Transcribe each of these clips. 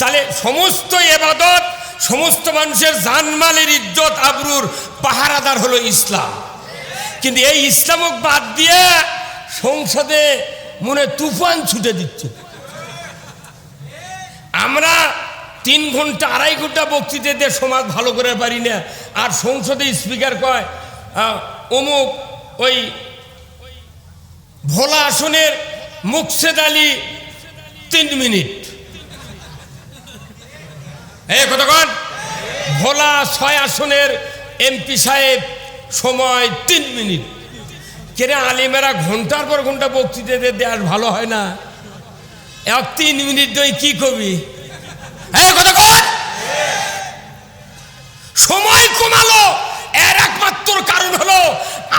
তাহলে সমস্ত ইবাদত, সমস্ত মানুষের জানমালের ইজ্জত আবরুর পাহারাদার হলো ইসলাম। কিন্তু এই ইসলামক বাদ দিয়ে সংসদে মনে তুফান ছুটে দিচ্ছে। আমরা 3 ঘন্টা 2.5 ঘন্টা বক্তৃতা দিয়ে সমাজ ভালো করে পারি না, আর সংসদে স্পিকার কয় অমুক ওই ভোলা আসনের মুকসেদ আলী 3 মিনিট। কতক্ষণ? ভোলা 6 আসনের এমপি সাহেব সময় 3 মিনিট। কেন আলিমেরা ঘন্টার পর ঘন্টা বক্তৃতা দেওয়ার ভালো হয় না? 3 মিনিট দই কি কবি? কতক্ষণ? সময় কমালো, এর একমাত্র কারণ হলো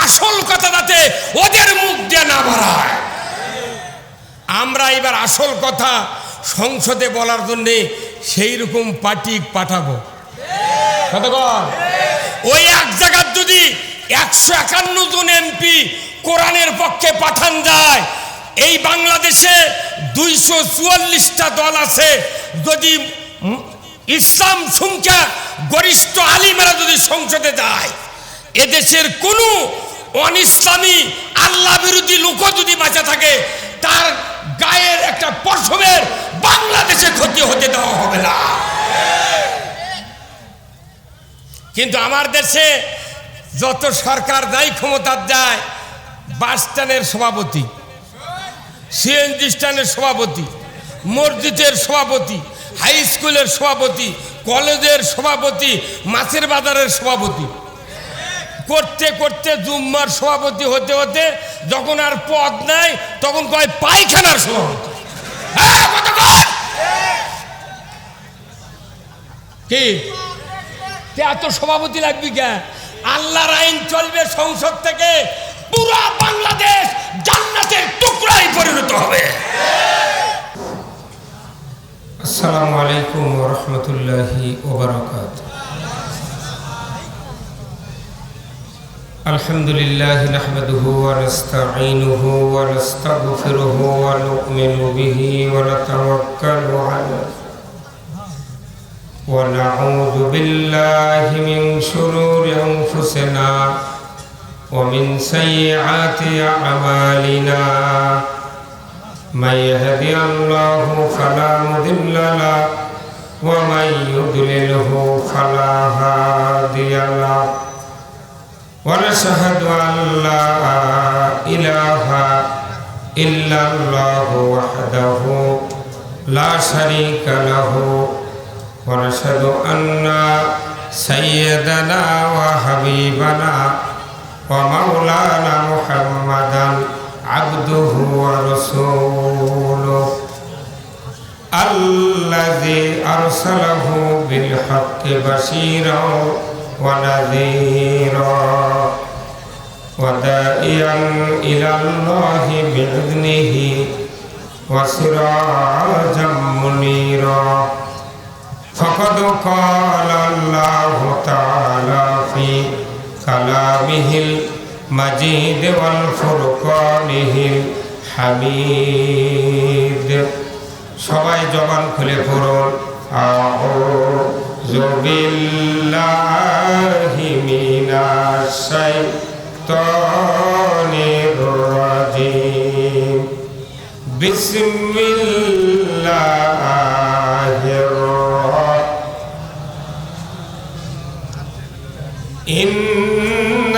আসল কথা যাতে ওদের মুখ দিয়ে না বাড়ায়। আমরা এবার আসল কথা সংসদে বলার জন্য সেই রকম পার্টি পাঠাবো। কতক্ষণ? ওই এক জায়গার যদি 151 জন এমপি কোরআনের পক্ষে পাঠান যায়, এই বাংলাদেশে 244টা দল আছে, যদি ইসলাম সংখ্যা গরিষ্ঠ আলিমেরা যদি সংসদে যায়, এদেশের কোনো অনিসলামী আল্লাহ বিরোধী লোক যদি বাঁচা থাকে, তার গায়ের একটা পশমের বাংলাদেশে ক্ষতি হতে দেওয়া হবে না। কিন্তু আমার দেশে যত সরকার যাই ক্ষমতার যায়, বাস স্ট্যান্ডের সভাপতি, সিএনজি স্ট্যান্ডের সভাপতি, মসজিদের সভাপতি, হাই স্কুলের সভাপতি, কলেজের সভাপতি, মাছের বাজারের সভাপতি করতে করতে জুম্মার সভাপতি হতে হতে যখন আর পদ নাই, তখন কয় পায়খানার সভাপতি। কি এত সভাপতি লাগবে কে? আল্লাহর আইন চলবে সংসদ থেকে, পুরা বাংলাদেশ জান্নাতের টুকরায় পরিণত হবে। আসসালামু আলাইকুম ওয়া রাহমাতুল্লাহি ওয়া বারাকাতুহু। আলহামদুলিল্লাহি নাহমাদুহু ওয়া নাস্তাঈনুহু ওয়া নাস্তাগফিরুহু ওয়া নু'মিনু বিহি ওয়া নাতাওয়াক্কালু আলাইহি ওয়া নাউযু বিল্লাহি মিন শুরুরি আনফুসিনা ওয়া মিন সাইয়্যাতি আ'মালিনা। من يهدي الله فلا مضل له ومن يضلله فلا هادي له ونشهد أن لا إله إلا الله وحده لا شريك له ونشهد أن سيدنا وحبيبنا ومولانا محمدا عبده ورسوله الذي أرسله بالحق بشيرا ونذيرا وداعيا إلى الله بإذنه وسراجا منيرا. فقد قال الله تعالى في كلامه المجيد والفرقانه الحميد. সবাই জবান খুলে পড়ুন আউযু বিল্লাহি মিনাশ শাইতানির রাজিম বিসমিল্লাহির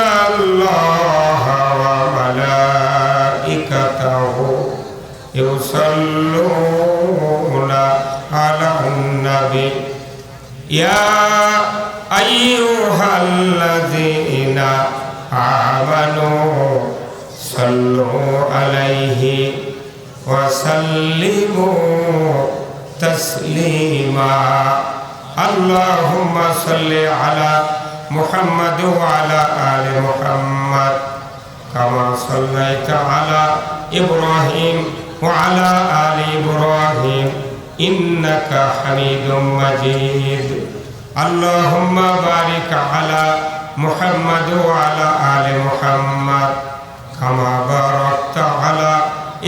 ইন্নাল্লাহা ওয়া মালাইকাতাহু ইউসাল্লুনা আলান নবী ইয়া আইয়ুহাল্লাযীনা আমানু সাল্লু আলাইহি ওয়া সাল্লিমু তাসলিমা. আল্লাহুম্মা সাল্লি আলা মুহাম্মাদ ওয়া আলা আলি মুহাম্মাদ কামা সাল্লাইতা আলা ইব্রাহিম ওয়া আলা আলি ইব্রাহিম ইন্নাকা হামিদুম মাজিদ. আল্লাহুম্মা বারিক আলা মুহাম্মাদ ওয়া আলা আলি মুহাম্মাদ কামা বারাকতা আলা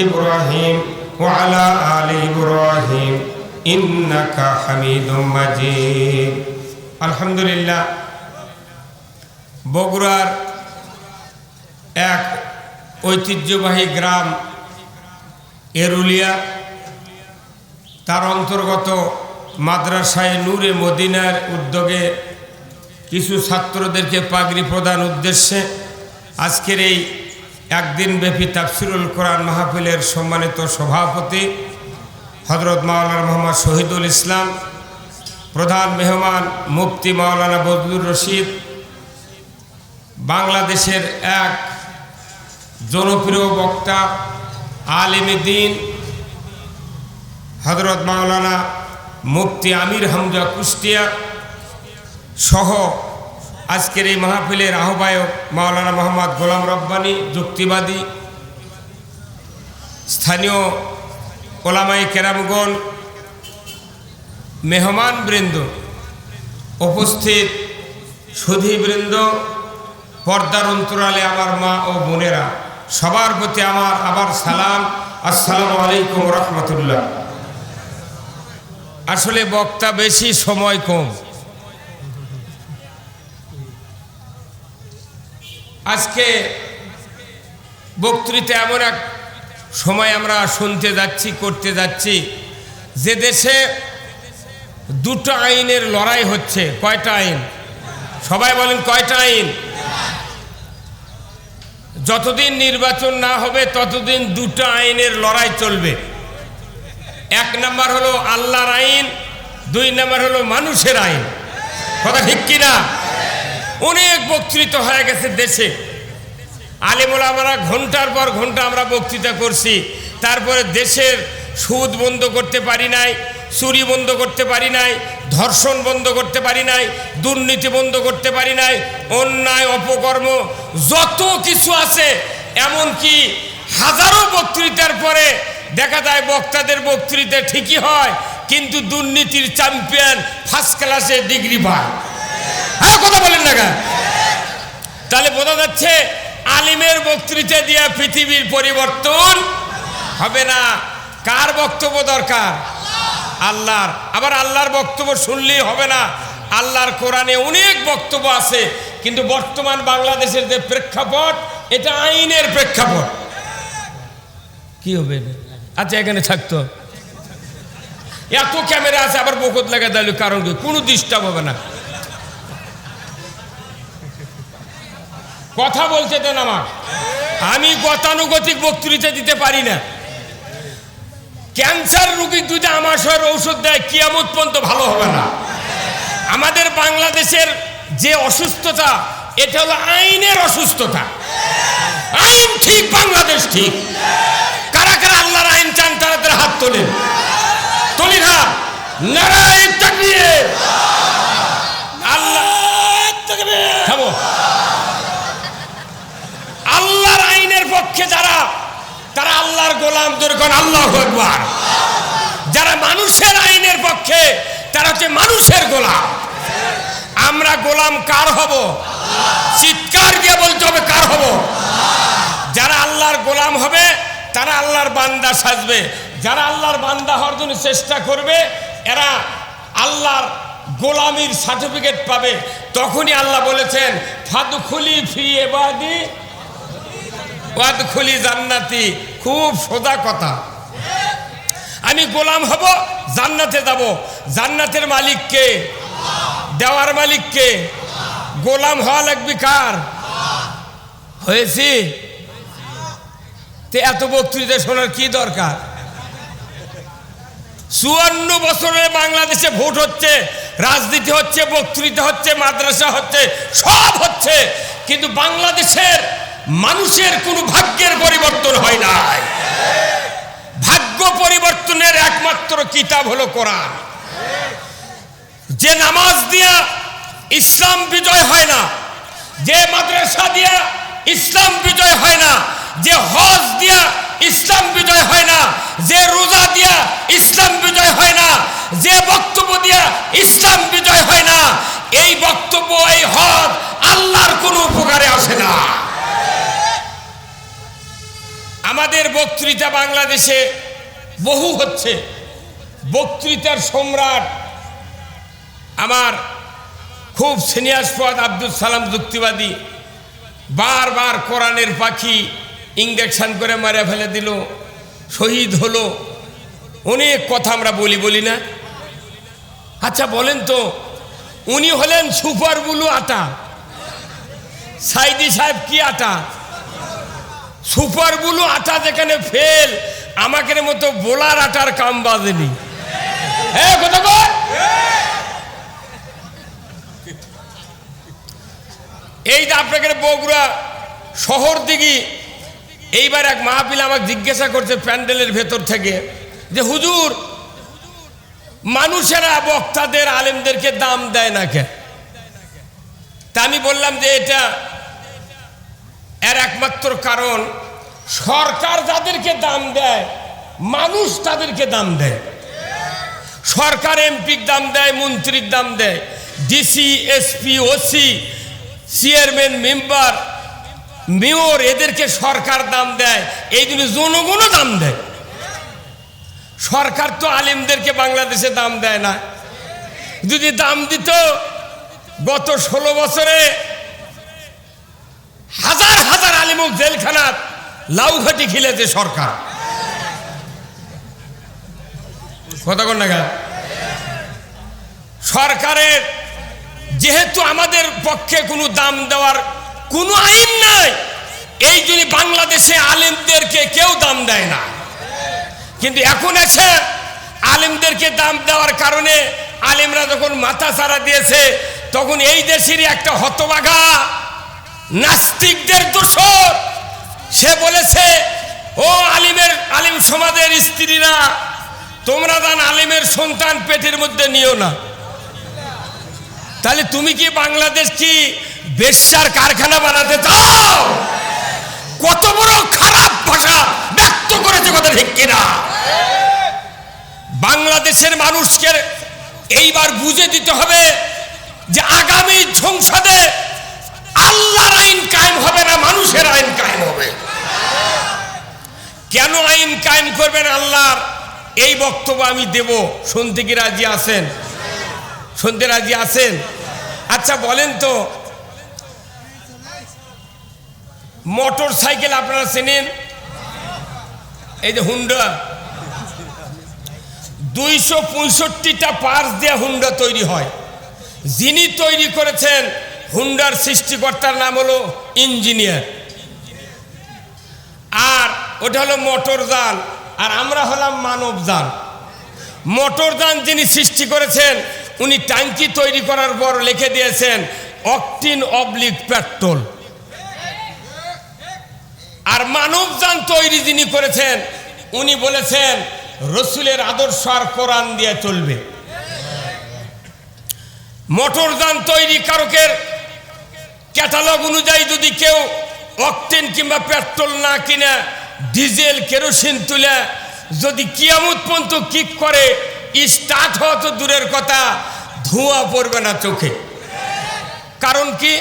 ইব্রাহিম ওয়া আলা আলি ইব্রাহিম ইন্নাকা হামিদুম মাজিদ। আলহামদুলিল্লাহ, বগুড়ার এক ঐতিহ্যবাহী গ্রাম এরুলিয়া, তার অন্তর্গত মাদ্রাসায়ে নূরে মদিনার উদ্যোগে কিছু ছাত্রদেরকে পাগড়ি প্রদান উদ্দেশ্যে আজকের এই একদিনব্যাপী তাফসিরুল কোরআন মাহফিলের সম্মানিত সভাপতি হযরত মাওলানা মোহাম্মদ শহীদুল ইসলাম, প্রধান মেহমান মুফতি মাওলানা বজলুর রশিদ, বাংলাদেশের এক জনপ্রিয় বক্তা আলেমে দ্বীন হযরত মাওলানা মুফতি আমির হামজা কুষ্টিয়া সহ আজকের এই মাহফিলের আহ্বায়ক মাওলানা মোহাম্মদ গোলাম রব্বানী যুক্তিবাদী, স্থানীয় ওলামায়ে কেরামগণ, মেহমানবৃন্দ, উপস্থিত সুধীবৃন্দ, পর্দার অন্তরালে আমার মা ও বোনেরা, সবার প্রতি আমার আবার সালাম, আসসালামু আলাইকুম রহমতুল্লাহ। আসলে বক্তা বেশি, সময় কম। আজকে বক্তৃতা এমন এক সময় আমরা শুনতে যাচ্ছি, করতে যাচ্ছি, যে দেশে দুটো আইনের লড়াই হচ্ছে। কয়টা আইন? সবাই বলেন কয়টা আইন? যতদিন নির্বাচন না হবে ততদিন দুটো আইনের লড়াই চলবে। এক নাম্বার হলো আল্লাহর আইন, দুই নাম্বার হলো মানুষের আইন। কথা ঠিক কিনা? অনেক বক্তৃতা হয়ে গেছে দেশে, আলেম ওলামারা ঘন্টার পর ঘন্টা আমরা বক্তৃতা করছি, তারপরে দেশের সুদ বন্ধ করতে পারি নাই, চুরি বন্ধ করতে পারি নাই, ধর্ষণ বন্ধ করতে পারি নাই, দুর্নীতি বন্ধ করতে পারি নাই, অন্যায় অপকর্ম যত কিছু আছে, এমনকি হাজারো বক্তৃতার পরে দেখা যায় বক্তাদের বক্তৃতা ঠিকই হয়, কিন্তু দুর্নীতির চ্যাম্পিয়ন ফার্স্ট ক্লাসে ডিগ্রি পায়। হ্যাঁ, কথা বলেন না কেন? তাহলে বোঝা যাচ্ছে আলিমের বক্তৃতা দিয়ে পৃথিবীর পরিবর্তন হবে না। কার বক্তব্য দরকার? আল্লাহর। আবার আল্লাহর বক্তব্য শুনলেই হবে না, আল্লাহর কোরআনে অনেক বক্তব্য আছে, কিন্তু বর্তমান বাংলাদেশের যে প্রেক্ষাপট, এটা আইনের প্রেক্ষাপট। কি হবে? আচ্ছা, এখানে থাকতো, এত ক্যামেরা আছে, আবার বকত লাগা দিল, কারণ কি? কোনো ডিস্টার্ব হবে না, কথা বলতে দেন আমার। আমি গতানুগতিক বক্তৃতা দিতে পারি না। ক্যান্সার রোগী যদি আমার শহরে ঔষধ দেয়, কিয়ামত পর্যন্ত ভালো হবে না। আমাদের বাংলাদেশের যে অসুস্থতা, এটা হলো আইনের অসুস্থতা। আইন ঠিক, বাংলাদেশ ঠিক। কারা কারা আল্লাহর আইন চান তারা তাদের হাত তোলেন, তোলেন হাত। নারায়ে তাকবীর। আল্লাহ থামো। আল্লাহর আইনের পক্ষে যারা, তারা আল্লাহর গোলাম। দুর্গণ আল্লাহু আকবার। যারা মানুষের আইনের পক্ষে, তারা হচ্ছে মানুষের গোলাম। আমরা গোলাম কার হব? চিৎকার দিয়ে বলতে হবে, কার হব? যারা আল্লাহর গোলাম হবে তারা আল্লাহর বান্দা সাজবে। যারা আল্লাহর বান্দা হওয়ার জন্য চেষ্টা করবে, এরা আল্লাহর গোলামির সার্টিফিকেট পাবে। তখনই আল্লাহ বলেছেন, ফাদখুলি ফি ইবাদি ওয়াদখুলি জান্নাতি। খুব সোজা কথা। আমি গোলাম হব, জান্নাতে যাব। জান্নাতের মালিক কে? দেওয়ার মালিক কে? গোলাম হওয়া লাগবে কার? হয়েছি। এত বক্তৃতা শোনার কি দরকার? 54 বছরের বাংলাদেশে ভোট হচ্ছে, রাজনীতি হচ্ছে, বক্তৃতা হচ্ছে, মাদ্রাসা হচ্ছে, সব হচ্ছে, কিন্তু বাংলাদেশের মানুষের কোনো ভাগ্যের পরিবর্তন হয় নাই। ভাগ্য পরিবর্তনের একমাত্র কিতাব হলো কোরআন। যে নামাজ দিয়া ইসলাম বিজয় হয় না, যে মাদ্রাসা দিয়া ইসলাম বিজয় হয় না, যে হজ দিয়া ইসলাম বিজয় হয় না, যে রোজা দিয়া ইসলাম বিজয় হয় না, যে বক্তব্য দিয়া ইসলাম বিজয় হয় না, এই বক্তব্য, এই হজ আল্লাহর কোনো উপকারে আসে না। আমাদের বক্তৃতা বাংলাদেশে বহু হচ্ছে, বক্তৃতার সম্রাট আমার খুব সিনিয়র পদ আব্দুল সালাম যুক্তিবাদী বারবার কোরআনের পাখি ইঞ্জেকশন করে মারা ফেলে দিল, শহীদ হলো। অনেক কথা আমরা বলি না? আচ্ছা বলেন তো, উনি হলেন সুপার ব্লু আটা, সাইদি সাহেব কি আটা? সুপার ব্লু আটা যেখানে ফেল, আমাকে মতো বোলার আটার কাম বাজেনি। হ্যাঁ কথা বল। এই যে আপনাকে বগুড়া শহর দিকে এইবার এক মাহফিল আমাকে জিজ্ঞাসা করছে প্যান্ডেলের ভেতর থেকে যে হুজুর, মানুষেরা বক্তাদের আলেমদেরকে দাম দেয় না কেন? তা আমি বললাম যে এটা এর একমাত্র কারণ, সরকার যাদেরকে দাম দেয় মানুষ তাদেরকে দাম দেয়। সরকার এমপির দাম দেয়, মন্ত্রীর দাম দেয়, DC, SP, OC, chairman, member, mayor, এদেরকে সরকার দাম দেয়। এই জন্য জনগণও দাম দেয়। সরকার তো আলেমদেরকে বাংলাদেশে দাম দেয় না। যদি দাম দিত, গত 16 বছরে হাজার হাজার আলেমক জেলখানাত লাউঘাটি খেলেছে সরকার। কথা কন না কেন? সরকারের যেহেতু আমাদের পক্ষে কোনো দাম দেওয়ার কোনো আইন নাই, এই জন্য বাংলাদেশে আলেমদেরকে কেউ দাম দেয় না। কিন্তু এখন এসে আলেমদেরকে দাম দেওয়ার কারণে আলেমরা যখন মাথা ছাড়া দিয়েছে, তখন এই দেশেরই একটা হতভাগা নাস্তিকদের দোষর সে বলেছে, ও আলিম সমাজের স্ত্রীরা, তোমরা দান আলেমের সন্তান পেটের মধ্যে নিও না। তাহলে তুমি কি বাংলাদেশ কি বেশ্যার কারখানা বানাতে চাও? কত বড় খারাপ ভাষা ব্যক্ত করেছে, কথা ঠিক কিনা? বাংলাদেশের মানুষকে এইবার বুঝে দিতে হবে যে আগামী সংসদে আল্লাহর আইন কায়েম হবে না, মানুষের আইন কায়েম হবে। কেন আইন কায়েম করবেন আল্লাহর? এই বক্তব্য আমি দেব। শুনতে কি রাজি আছেন? শুনতে রাজি আছেন? আচ্ছা বলেন তো, মোটর সাইকেল আপনারা চেনেন? এই যে হুন্ডা, 265টা পার্টস দিয়ে হুন্ডা তৈরি হয়। যিনি তৈরি করেছেন হুন্ডার সৃষ্টিকর্তার নাম হলো ইঞ্জিনিয়ার, আর ওটা হলো মোটরযান, আর আমরা হলাম মানবযান। মোটরযান যিনি সৃষ্টি করেছেন, উনি ট্যাঙ্কি তৈরি করার পর লিখে দিয়েছেন অকটেন/পেট্রোল। আর মানবযান তৈরি যিনি করেছেন, উনি বলেছেন রসুলের আদর্শ আর কোরআন দিয়ে চলবে। মোটরযান তৈরি কারকের ক্যাটালগ অনুযায়ী যদি কেউ অকটেন কিংবা পেট্রোল না কিনে ডিজেল কেরোসিন তুলে যদি কিয়ামত পর্যন্ত কিক করে, স্টার্ট হওয়া তো দূরের কথা, ধোঁয়া পড়বে না চোখে। কারণ কি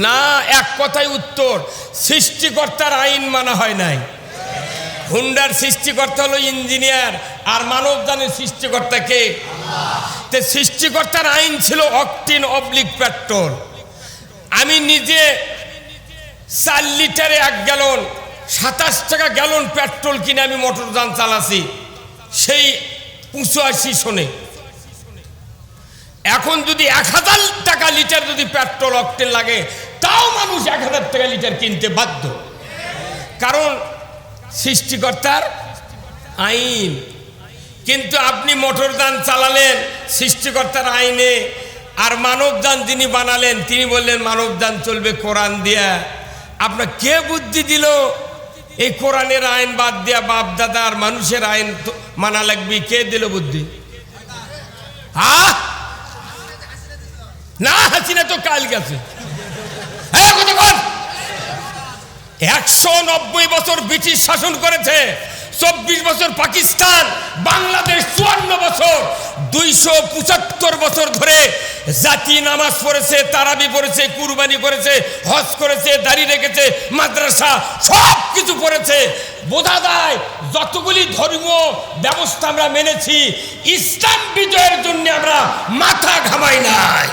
না? এক কথায় উত্তর, সৃষ্টিকর্তার আইন মানা হয় নাই। হুন্ডার সৃষ্টিকর্তা হলো ইঞ্জিনিয়ার, আর মানবযানের সৃষ্টিকর্তা কে? তে সৃষ্টিকর্তার আইন ছিল অকটেন/পেট্রোল। আমি নিজে 4 লিটারে 1 গ্যালন 27 টাকা গ্যালন পেট্রোল কিনে আমি মোটরযান চালাছি সেই 85 সনে। এখন যদি 1000 টাকা লিটার যদি পেট্রোল অকটেন লাগে, তাও মানুষ 1000 টাকা লিটার কিনতে বাধ্য। কারণ সৃষ্টিকর্তার আইন। কিন্তু আপনি মোটরযান চালালেন সৃষ্টিকর্তার আইনে, আর মানবযান যিনি বানালেন তিনি বললেন মানবযান চলবে কোরআন দিয়া। আপনার কে বুদ্ধি দিল এই কোরআনের আইন বাদ দিয়া বাপ দাদা আর মানুষের আইন মানা লাগবে? কে দিল বুদ্ধি? হ্যাঁ না, হাসিনা তো কাল গেছে। 190 বছর ব্রিটিশ শাসন করেছে, 24 বছর পাকিস্তান, বাংলাদেশ 54 বছর, 275 বছর ধরে জাতি নামাজ পড়েছে, তারাবি পড়েছে, কুরবানি করেছে, হজ করেছে, দাড়ি রেখেছে, মাদ্রাসা সব কিছু পড়েছে। বোঝা যায় যতগুলি ধর্মীয় ব্যবস্থা আমরা মেনেছি, ইসলাম বিজয়ের জন্য আমরা মাথা ঘামাই নাই।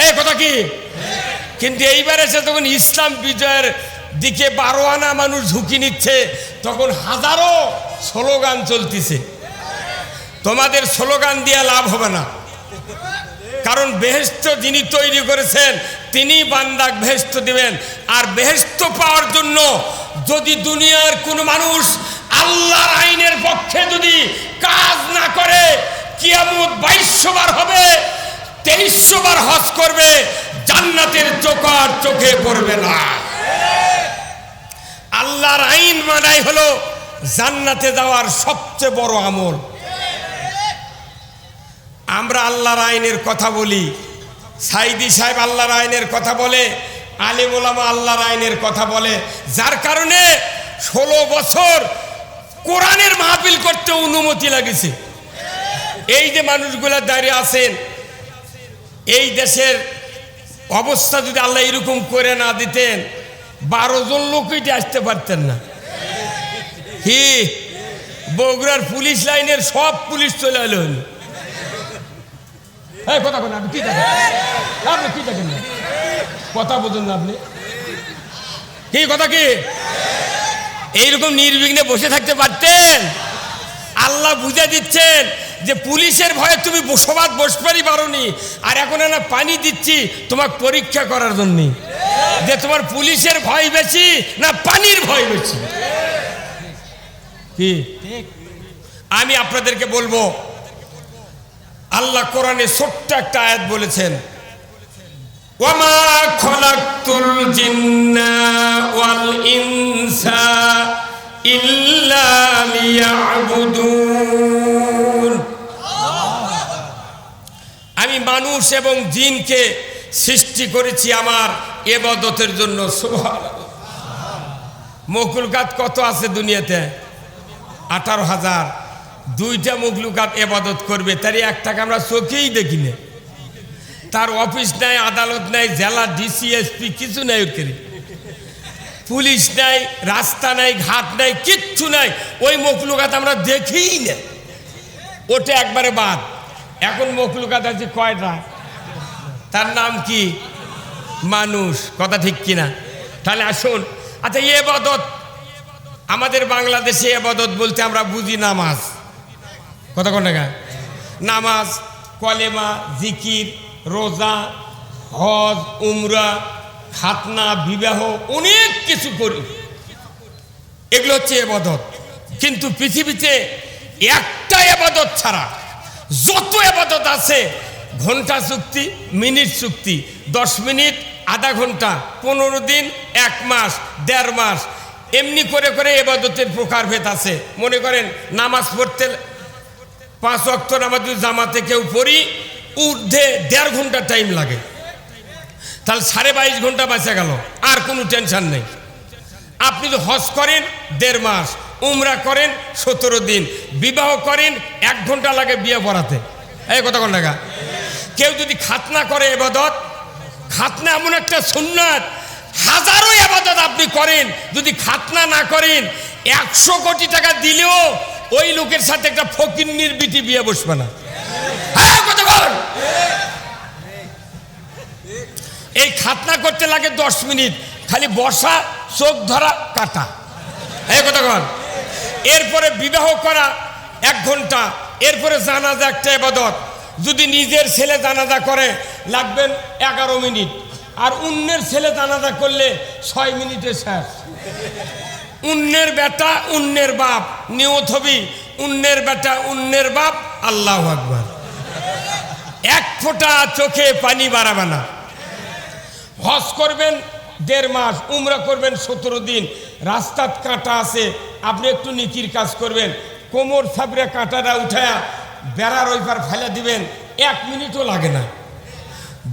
এই কথা কি? কিন্তু এইবার এসে তখন ইসলাম বিজয়ের দিকে 12 আনা মানুষ ঝুঁকি নিচ্ছে, তখন হাজারো স্লোগান চলতেছে। তোমাদের স্লোগান দিয়ে লাভ হবে না, কারণ বেহেশত যিনি তৈরি করেছেন তিনি বান্দাক বেহেশত দিবেন। আর বেহেশত পাওয়ার জন্য যদি দুনিয়ার কোনো মানুষ আল্লাহর আইনের পক্ষে যদি কাজ না করে, কিয়ামত 2200 বার হবে, 2300 বার হজ করবে, জান্নাতের চোখ চোখে পড়বে না। আল্লাহর আইন মানাই হলো জান্নাতে যাওয়ার সবচেয়ে বড় আমল। আমরা আল্লাহর আইনের কথা বলি, সাইদি সাহেব আল্লাহর আইনের কথা বলে, আলেম ওলামা আল্লাহর আইনের কথা বলে, যার কারণে 16 বছর কোরআনের মাহফিল করতে অনুমতি লাগেছে। এই যে মানুষগুলা দাঁড়িয়ে আছেন, এই দেশের অবস্থা যদি আল্লাহ এরকম করে না দিতেন, 12 জন লোকই আসতে পারতেন না। কি বগুড়ার পুলিশ লাইনের সব পুলিশ চলে এলো। কথা বলেন, আপনি কি দেখেন? আপনি কি দেখেন? কথা বলুন না আপনি, কি কথা কি? এইরকম নির্বিঘ্নে বসে থাকতে পারতেন? আল্লাহ বুঝে দিচ্ছেন যে পুলিশের ভয়ে তুমি বসবারই পারোনি, আর এখন না পানি দিচ্ছি তোমাকে পরীক্ষা করার জন্য যে তোমার পুলিশের ভয় বেশি না পানির ভয় বেশি। কি আমি আপনাদেরকে বলবো, আল্লাহ কোরআনে ছোট্ট একটা আয়াত বলেছেন, ওয়ামা খলাকতুল জিন্না ওয়াল ইনসা ইল্লা লিয়াবুদুন। আমি মানুষ এবং জিনকে সৃষ্টি করেছি আমার ইবাদতের জন্য। সুবহানাল্লাহ। মখলুকাত কত আছে দুনিয়াতে? 18,000। 2টা মখলুকাত ইবাদত করবে, তার একটা আমরা চোখেই দেখি না। তার অফিস নাই, আদালত নাই, জেলা ডিসি এসপি কিছু নাই, পুলিশ নাই, রাস্তা নাই, ঘাট নাই, কিচ্ছু নাই। ওই মখলুকাত আমরা দেখিই না, ওটা একবারে বাদ। এখন মখলুকাত আছে কয়টা? তার নাম কি? মানুষ। কথা ঠিক কিনা? তাহলে আসুন, আচ্ছা ইবাদত, আমাদের বাংলাদেশে ইবাদত বলতে আমরা বুঝি নামাজ। কথা কোন টাকা? নামাজ, কলেমা, জিকির, রোজা, হজ, উমরা, খাতনা, বিবাহ, অনেক কিছু করি, এগুলো হচ্ছে ইবাদত। কিন্তু পৃথিবীতে একটা ইবাদত ছাড়া যত ইবাদত আছে, ঘন্টা চুক্তি, মিনিট চুক্তি, 10 মিনিট, আধা ঘন্টা, 15 দিন, 1 মাস, 1.5 মাস, এমনি করে করে ইবাদতের প্রকারভেদ আছে। মনে করেন নামাজ পড়তে 5 ওয়াক্ত নামাজ জামাতে কেউ পড়ি, ঊর্ধ্বে 1.5 ঘন্টা টাইম লাগে, তাহলে 22.5 ঘন্টা বাঁচা গেল, আর কোনো টেনশন নেই। আপনি যদি হজ করেন 1.5 মাস, উমরা করেন 17 দিন, বিবাহ করেন 1 ঘন্টা লাগে বিয়ে পড়াতে। এই কথা কোন টাকা? কেউ যদি খাতনা করে ইবাদত, খাতনা এমন একটা সুন্নাত, হাজারো ইবাদত আপনি করেন, যদি খাতনা না করেন 100 কোটি টাকা দিলেও ওই লোকের সাথে একটা ফকিন্নির বিটি বিয়ে বসবে না। কথা বল। এই খাতনা করতে লাগে 10 মিনিট, খালি বসা, চোখ ধরা, কাটা। এই কথা বল। এরপরে বিবাহ করা 1 ঘন্টা, এরপরে জানাজা একটা ইবাদত। যদি নিজের ছেলে জানাজা করে লাগবেন 11 মিনিট, আর অন্যের ছেলে জানাজা করলে 6 মিনিটে শেষ। অন্যের বেটা, অন্যের বাপ, নিয়ত হবি অন্যের বেটা, অন্যের বাপ। আল্লাহু আকবার। 1 ফোঁটা চোখে পানি বাড়াবে না। হজ করবেন 1.5 মাস, উমরা করবেন 17 দিন, রাস্তাত কাঁটা আছে, আপনি একটু নিকির কাজ করবেন, কোমর ছাপড়ে কাঁটাটা উঠায়া বেড়ার ওই পার ফেলে দিবেন, 1 মিনিটও লাগে না।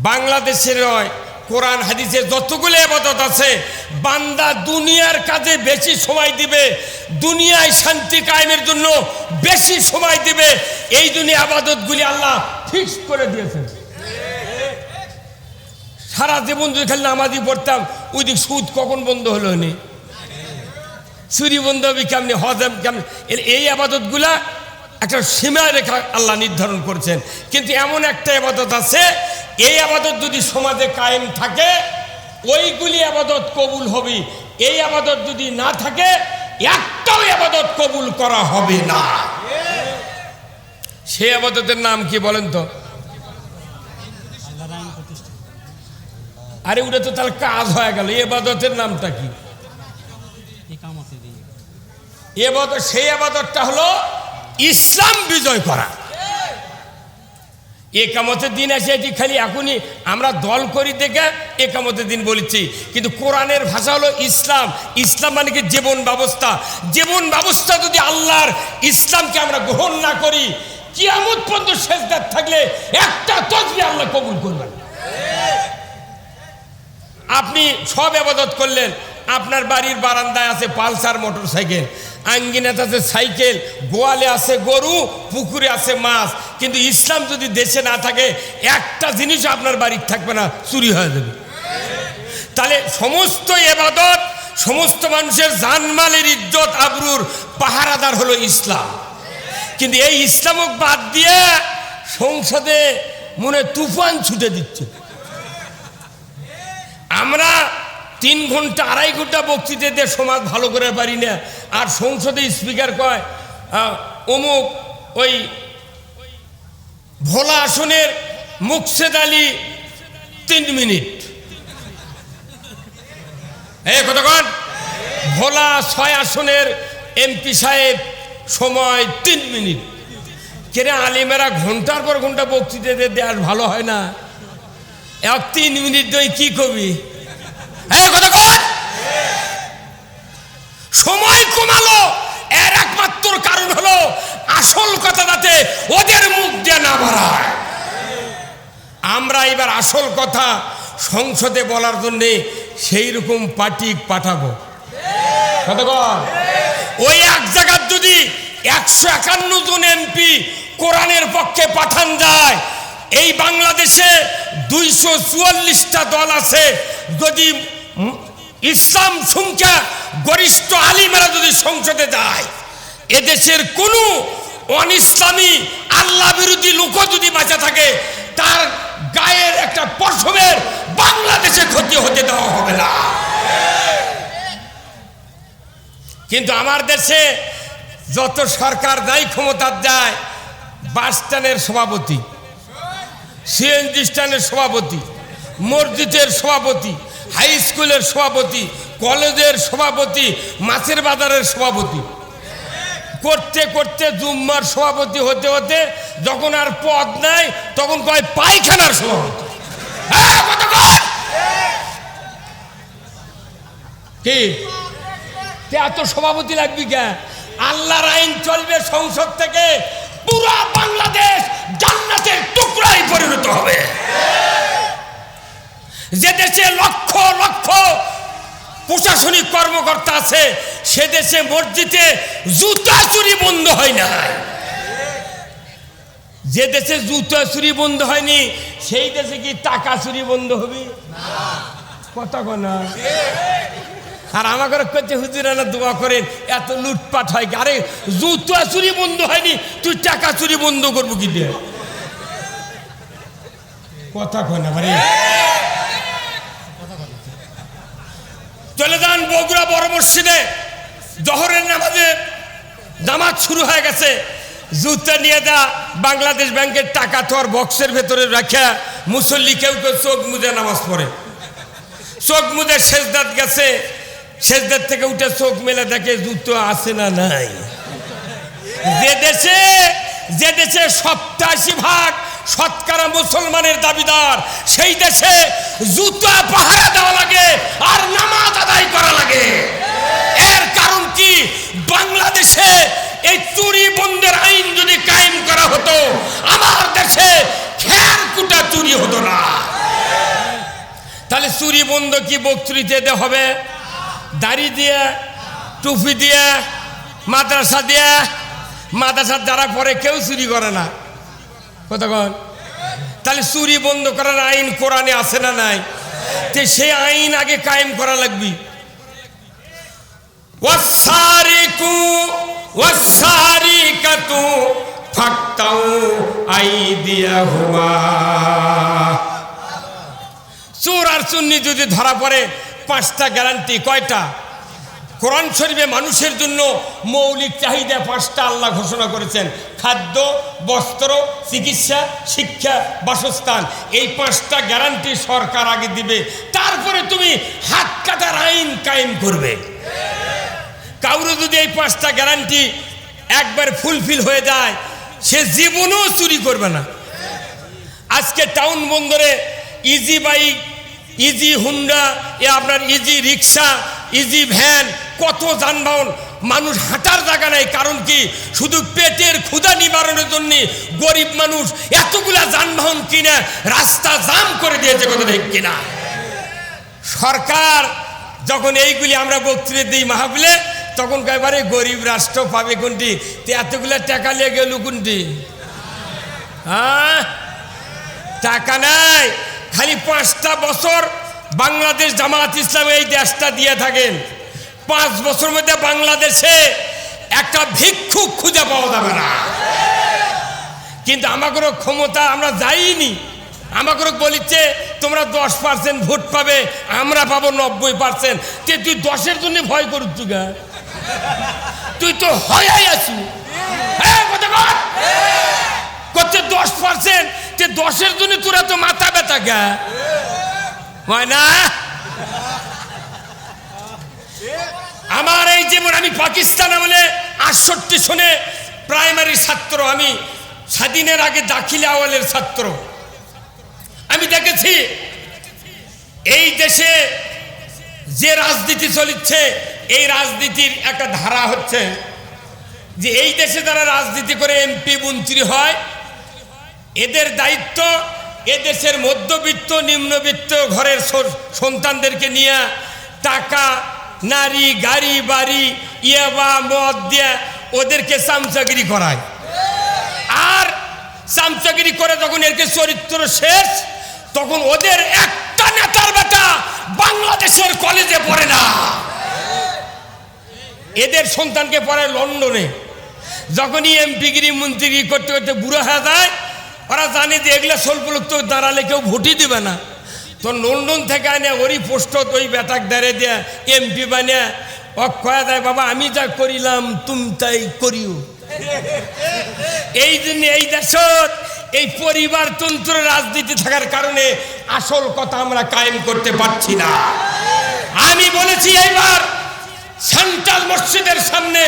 বাংলাদেশের নয়, কোরআন হাদিসে যতগুলো ইবাদত আছে, বান্দা দুনিয়ার কাজে বেশি সময় দিবে, দুনিয়ায় শান্তি কায়েমের জন্য বেশি সময় দিবে, এই জন্য ইবাদতগুলি আল্লাহ ফিক্স করে দিয়েছেন। সারা জীবন যদি খালি নামাজই পড়তাম, ওই দিক সুদ কখন বন্ধ হলো নি, চুরি বন্ধ হবে কেমনি, হজম কেমনি, এই আবাদতগুলা একটা সীমা রেখা আল্লাহ নির্ধারণ করছেন। কিন্তু এমন একটা আবাদত আছে, এই আবাদত যদি সমাজে কায়েম থাকে ওইগুলি আবাদত কবুল হবে, এই আবাদত যদি না থাকে একটাও আবাদত কবুল করা হবে না। সেই আবাদতের নাম কি বলেন তো? আরে ওটা তো তাহলে কাজ হয়ে গেল, এবাদতের নামটা কি? এবাদত, সেই আবাদতটা হলো ইসলাম বিজয় করা। একামতের দিন আছে, এটি খালি এখনই আমরা দল করি দেখে একামতের দিন বলেছি, কিন্তু কোরআনের ভাষা হলো ইসলাম। ইসলাম মানে কি? জীবন ব্যবস্থা। জীবন ব্যবস্থা যদি আল্লাহর ইসলামকে আমরা গ্রহণ না করি, কিয়ামত পর্যন্ত সেজদার থাকলে একটা তাসবিহ আল্লাহ কবুল করবেন। আপনি সব ইবাদত করলেন, আপনার বাড়ির বারান্দায় আছে পালসার মোটর সাইকেল, আঙ্গিনাতে আছে সাইকেল, গোয়ালে আছে গরু, পুকুরে আছে মাছ, কিন্তু ইসলাম যদি দেশে না থাকে একটা জিনিস আপনার বাড়ির থাকবে না, চুরি হয়ে যাবে। তাহলে সমস্ত ইবাদত, সমস্ত মানুষের জানমালের ইজ্জত আবরুর পাহারাদার হলো ইসলাম। কিন্তু এই ইসলামক বাদ দিয়ে সংসদে মনে তুফান ছুটে দিচ্ছে। আমরা 3 ঘন্টা 2.5 ঘন্টা বক্তৃতা দিয়ে সমাজ ভালো করে পারি না, আর সংসদে স্পিকার কয় অমুক ওই ভোলা আসনের মুকসেদ আলী 3 মিনিট। এই কতক্ষণ? ভোলা 6 আসনের এমপি সাহেব সময় 3 মিনিট। কেন আলিমেরা ঘন্টার পর ঘন্টা বক্তৃতা দিয়ে আর ভালো হয় না? 3 মিনিট দই কি কবি? সময় কমালো, এর একমাত্র কারণ হলো আসল কথা যাতে ওদের মুখ দিয়ে না বাড়ায়। আমরা এবার আসল কথা সংসদে বলার জন্যে সেই রকম পার্টি পাঠাবো। কতক্ষণ? ওই এক জায়গার যদি 151 জন এমপি কোরআনের পক্ষে পাঠান যায়, এই বাংলাদেশে 244টা দল আছে, যদি ইসলাম সংখ্যা গরিষ্ঠ আলিমেরা যদি সংসদে যায়, এদেশের কোনো অনিসলামী আল্লাহ বিরোধী লোক যদি বাঁচা থাকে, তার গায়ের একটা পশমের বাংলাদেশে ক্ষতি হতে দেওয়া হবে না। কিন্তু আমার দেশে যত সরকার যাই ক্ষমতার যায়, বাস স্ট্যান্ডের সভাপতি, সিএনজি স্ট্যান্ডের সভাপতি, মসজিদের সভাপতি, হাই স্কুলের সভাপতি, কলেজের সভাপতি, মাছের বাজারের সভাপতি করতে করতে জুম্মার সভাপতি হতে হতে যখন আর পদ নাই, তখন কয় পায়খানার সভাপতি। কি এত সভাপতি লাগবি কে? আল্লাহর আইন চলবে সংসদ থেকে, পুরা বাংলাদেশ জান্নাতের টুকরায় পরিণত হবে। যে দেশে লক্ষ লক্ষ প্রশাসনিক কর্মকর্তা আছে, সে দেশে মসজিদে জুতা চুরি বন্ধ হয় না। যে দেশে জুতা চুরি বন্ধ হয়নি, সেই দেশে কি টাকা চুরি বন্ধ হবে? কথা না। আর আমাকে করছে হুজুরানা দোয়া করেন, এত লুটপাট হয়। আরে জুতা চুরি বন্ধ হয়নি, তুই টাকা চুরি বন্ধ করবো কি দিয়ে? কথা কয় না ভাই। চলে যান বগুড়া বড় মসজিদে, জোহরের নামাজে জামাত শুরু হয়ে গেছে, জুতা নিয়ে দা বাংলাদেশ ব্যাংকের টাকা তোর বক্সের ভেতরে রাখা মুসল্লি কেউ কেউ চোখ মুজে নামাজ পড়ে। চোখ মুজে সেজদাত গেছে, সেজদার থেকে উঠে চোখ মেলে দেখে জুতো আছে না নাই। যে দেশে 87% শতকরা মুসলমানের দাবিদার, সেই দেশে জুতা পাহারা দেওয়া লাগে আর নামাজ আদায় করা লাগে। এর কারণ কি? বাংলাদেশে এই চুরি বন্ধের আইন যদি কায়েম করা হতো, আমার দেশে খেয়াল কুটা চুরি হতো না। তাহলে তাহলে চুরি বন্ধ কি বক্তৃতাতে হবে? দাড়ি দিয়ে, টুপি দিয়ে, মাদ্রাসা দিয়ে? মাদ্রাসার যারা পরে কেউ চুরি করে না, কতক্ষণ? তাহলে চুরি বন্ধ করার আইন কোরআনে আছে না নাই? তো সেই আইন আগে কায়েম করা লাগবে। ওয়াসারিকু ওয়াসারিকাতু ফাক্তাউ আইদিয়াহুমা। চোর আর চুন্নি যদি ধরা পড়ে 5টা গ্যারান্টি। কয়টা? কোরআন শরীফে মানুষের জন্য মৌলিক চাহিদা 5টা আল্লাহ ঘোষণা করেছেন: খাদ্য, বস্ত্র, চিকিৎসা, শিক্ষা, বাসস্থান। এই 5টা গ্যারান্টি সরকার আগে দিবে, তারপরে তুমি হাত কাটার আইন কায়েম করবে। কাউরে যদি এই 5টা গ্যারান্টি একবার ফুলফিল হয়ে যায়, সে জীবনেও চুরি করবে না। আজকে টাউন বন্দরে ইজি বাইক, ইজি হুন্ডা, আপনার ইজি রিক্সা, ইজি ভ্যান, কত যানবাহন, মানুষ হাঁটার জায়গা নাই। কারণ কি? শুধু পেটের ক্ষুধা নিবারণের জন্য গরিব মানুষ এতগুলা যানবাহন কিনে রাস্তা জাম করে দিয়েছে, কথা ঠিক কিনা? সরকার যখন এইগুলি আমরা বক্তৃতা দিই মাহফিলে, তখন এবারে গরিব রাষ্ট্র পাবে কোনটি? এতগুলা টাকা নিয়ে গেল কোনটি? হ্যাঁ, টাকা নাই। খালি 5টা বছর বাংলাদেশ জামাত ইসলাম এই দেশটা দিয়ে থাকেন। 5 বছর মধ্যে বাংলাদেশে একটা ভিক্ষুক খুঁজে পাওয়া যাবে না। কিন্তু আমাদেরও ক্ষমতা, আমরা যাইনি। আমাকে বলিচ্ছে তোমরা 10% ভোট পাবে, আমরা পাবো 90%। তুই 10-এর জন্য ভয় করুচ্ছ গা? তুই তো হয় আছি। হ্যাঁ, করছে 10%, 10-এর জন্য তোরা তো মাথা ব্যথা গা হয় না? আমার এই যেমন আমি পাকিস্তান আমলে 68 সনে প্রাইমারি ছাত্র, আমি স্বাধীনের আগে দাখিলা আওয়ালের ছাত্র। আমি দেখেছি এই দেশে যে রাজনীতি চলছে, এই রাজনীতির একটা ধারা হচ্ছে যে এই দেশে যারা রাজনীতি করে এমপি মন্ত্রী হয়, এদের দায়িত্ব এদেশের মধ্যবিত্ত নিম্নবিত্ত ঘরের সন্তানদেরকে নিয়ে টাকা, নারী, গাড়ি, বাড়ি, ইয়াবা, মদ দিয়ে ওদেরকে চামচাগিরি করায়। আর চামচাগিরি করে যখন এরকে চরিত্র শেষ, তখন ওদের একটা নেতার বেটা বাংলাদেশের কলেজে পড়ে না, এদের সন্তানকে পড়ায় লন্ডনে। যখনই এমপিগিরি মন্ত্রীগিরি করতে করতে বুড়ো হয়ে যায়, ওরা জানে যে এগুলা স্বল্প লোক তো দাঁড়ালে কেউ ভোটই দিবে না। তো লন্ডন থেকে আনে ওরই পোস্ট ওই বেটাক দাঁড়িয়ে দেয়া এমপি বানিয়ে কয়া যায়, বাবা আমি যা করিলাম তুমি তাই করিও। এই জন্য এই দেশত এই পরিবারতন্ত্র রাজনীতি থাকার কারণে আসল কথা আমরা কায়েম করতে পারছি না। আমি বলেছি এইবার সেন্ট্রাল মসজিদের সামনে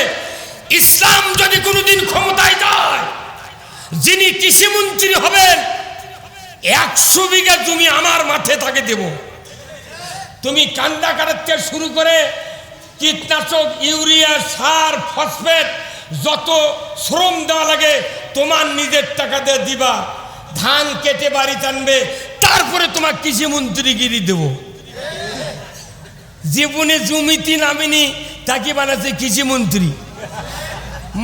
ইসলাম যদি কোনোদিন ক্ষমতায় যায়, যিনি কৃষিমন্ত্রী হবেন 100 বিঘা জমি আমার মাঠে তাকে দেব। তুমি কান্দা কাটাতে শুরু করে কীটনাশক, ইউরিয়া, সার, ফসফেট যত শ্রম দেওয়া লাগে তোমার নিজের টাকা দিয়ে দিবা। ধান কেটে বাড়ি টানবে, তারপরে তোমার কৃষিমন্ত্রীগিরি দেব। জীবনে জমিতে নামিনি, তাকে বানাচ্ছে কৃষিমন্ত্রী।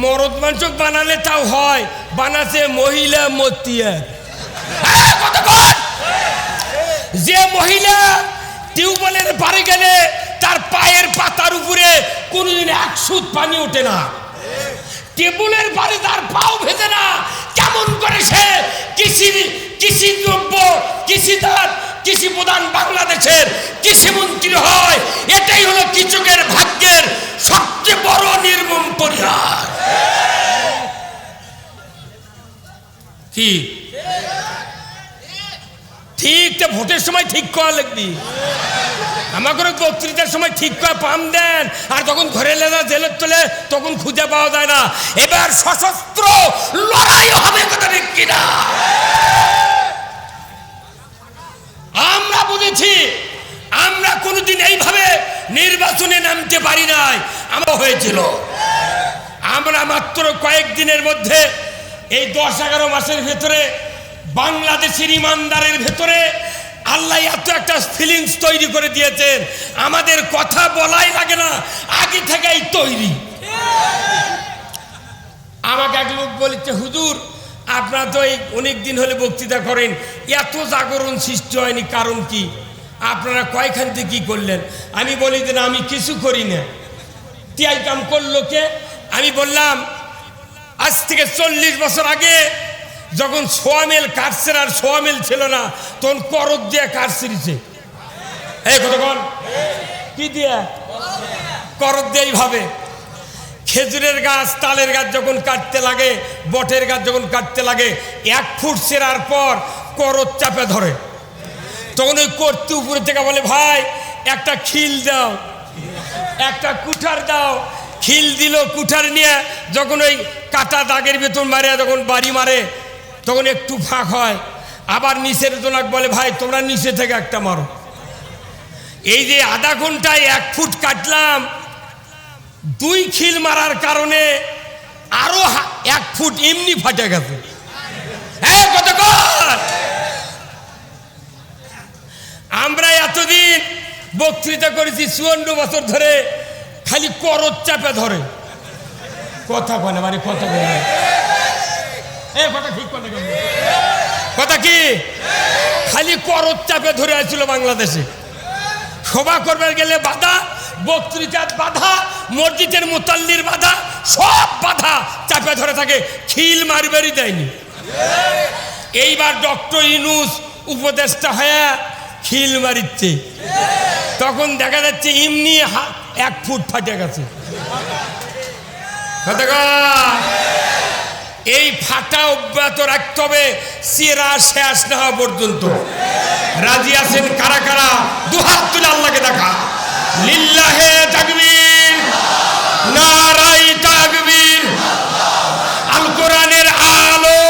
মরদ মানুষ বানালে তাও হয়, বানাচ্ছে মহিলা মতিয়া। যে মহিলা টিউবওয়েলের পারে গেলে তার পায়ের পাতার উপরে কোনোদিন 1 সুত পানি ওঠে না, টেবুলের পারে তার পাও ভেজে না, কেমন করে সে কৃষি দ্রব্য, কৃষিদার, কৃষি প্রধান বাংলাদেশের কৃষিমন্ত্রী হয়? এটাই হলো কৃষকের ভাগ্যের সবচেয়ে বড় নির্মম পরিহার। কি ঠিক? ভোটের সময় ঠিক করা লাগবি। আমাকে বক্তৃতার সময় ঠিক করে পাম দেন, আর যখন ঘরে লেজা জেলের তোলে তখন খুঁজে পাওয়া যায় না। এবার সশস্ত্র লড়াই হবে, কথা ঠিক কিনা? আমরা বুঝেছি আমরা কোনোদিন এইভাবে নির্বাচনে নামতে পারি নাই। আমরা হয়েছিল, আমরা মাত্র কয়েকদিনের মধ্যে এই 10-11 মাসের ভেতরে বাংলাদেশের ইমানদারের ভেতরে আল্লাহ এত একটা ফিলিংস তৈরি করে দিয়েছেন, আমাদের কথা বলাই লাগে না, আগে থেকেই তৈরি। আমাকে এক লোক বলেছে, হুজুর আপনারা তো এই অনেক দিন হলে বক্তৃতা করেন, এত জাগরণ সৃষ্টি হয়নি, কারণ কি? আপনারা কয়খান থেকে কি করলেন? আমি বলি যে না, আমি কিছু করি না, টিআই কাম করলো কে? আমি বললাম আজ থেকে 40 বছর আগে যখন সোয়ামেল কাটছে আর সোয়ামেল ছিল না, তখন করদ দিয়ে কাটছিছে। এই কতক্ষণ কি দিয়ে? করদ দিয়ে। এইভাবে খেজুরের গাছ, তালের গাছ যখন কাটতে লাগে, বটের গাছ যখন কাটতে লাগে, 1 ফুট ছেড়ার পর করদ চাপে ধরে, তখন ওই করতে উপরে থেকে বলে, ভাই একটা খিল দাও, একটা কুঠার দাও। খিল দিল, কুঠার নিয়ে যখন ওই কাটা দাগের ভেতর মারে, যখন বাড়ি মারে, তখন একটু ফাঁক হয়, আবার নিচের জোনাক বলে, ভাই তোমরা নিচে থেকে একটা মারো। এই যে আধা ঘন্টায় 1 ফুট কাটলাম, 2 খিল মারার কারণে আরো 1 ফুট এমনি ফাটে গেছে। হ্যাঁ কতক্ষণ? আমরা এতদিন বক্তৃতা করেছি 54 বছর ধরে, খালি করদ চাপে ধরে। কথা বলে মানে কথা বলে, কথা ঠিক করে, কথা কি? খালি করদ চাপে ধরে আসছিল বাংলাদেশে। সভা করবে গেলে বাধা, বক্তৃতার বাধা, মসজিদের মুতাল্লির বাধা, সব বাধা চাপে ধরে থাকে, খিল মারবারই দেয়নি। এইবার ডক্টর ইউনূস উপদেষ্টা হয়ে খিল মারিচ্ছে, তখন দেখা যাচ্ছে এমনি 1 ফুট ফাটে গেছে। এই ফাটা অব্যাহত রাখতে হবে, চেরা শেষ না হওয়া পর্যন্ত। রাজি আছেন কারা কারা? দুহাত তুলে আল্লাহকে দেখা। লিল্লাহে তাকবীর, নারায়ে তাকবীর। আল কোরআনের আলো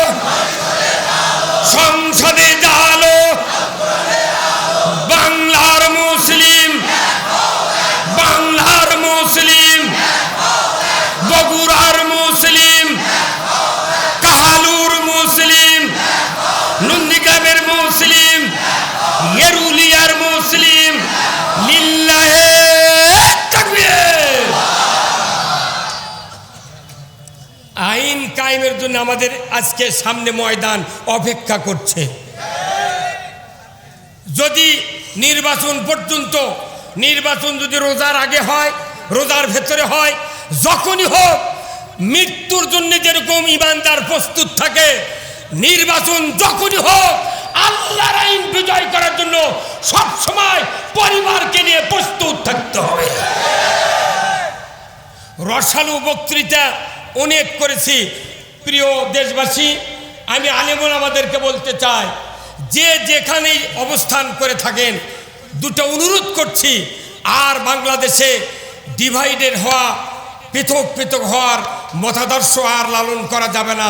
সংসদে জালো, বাংলার মুসলিম, বাংলার মুসলিম, বগুড়ার মুসলিম, কাহালুর মুসলিম, নন্দীগ্রামের মুসলিম, এরুলিয়ার মুসলিম। লিল্লাহে তাকবীর। আইন কায়েমের জন্য আমাদের আজকে সামনে ময়দান অপেক্ষা করছে। যদি নির্বাচন পর্যন্ত, নির্বাচন যদি রোজার আগে হয়, রোজার ভেতরে হয়, যখনই হোক, মৃত্যুর জন্য যেরকম ইমানদার প্রস্তুত থাকে, নির্বাচন যখনই হোক, আল্লাহর আইন বিজয় করার জন্য সব সময় পরিবারকে নিয়ে প্রস্তুত থাকতে হবে। রসালো বক্তৃতা অনেক করেছি। প্রিয় দেশবাসী, আমি আলেমুল আমাদেরকে বলতে চাই, যে যেখানেই অবস্থান করে থাকেন, দুটো অনুরোধ করছি, আর বাংলাদেশে ডিভাইডেড হওয়া, পৃথক পৃথক হওয়ার মতাদর্শ আর লালন করা যাবে না।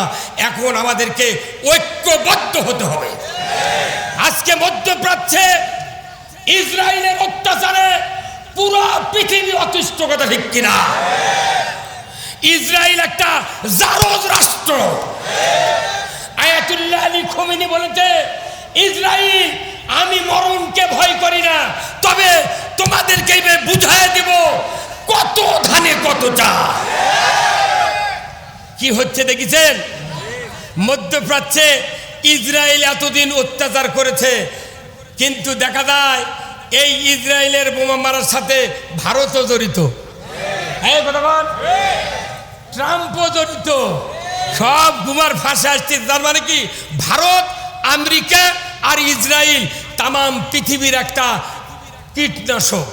এখন আমাদেরকে ঐক্যবদ্ধ হতে হবে। আজকে মধ্যপ্রাচ্যে ইসরায়েলের অত্যাচারে পুরো পৃথিবী অতিষ্ঠ, কথা ঠিক কিনা? ইসরায়েল একটা জারজ রাষ্ট্র। আয়াতুল্লাহ আলী খোমেনি বলেছে, ইসরায়েল, আমি মরণকে ভয় করি না, তবে তোমাদেরকে বুঝায় দেব কত ধানে কত চাল। কি হচ্ছে দেখেছেন? মধ্যপ্রাচ্যে ইসরায়েল এতদিন অত্যাচার করেছে, কিন্তু দেখা যায় এই ইসরায়েলের বোমা মারার সাথে ভারতও জড়িত, ট্রাম্পও জড়িত, সব বোমার ফাঁসে আসছে। তার মানে কি? ভারত, আমেরিকা আর ইসরায়েল তাম পৃথিবীর একটা কীটনাশক।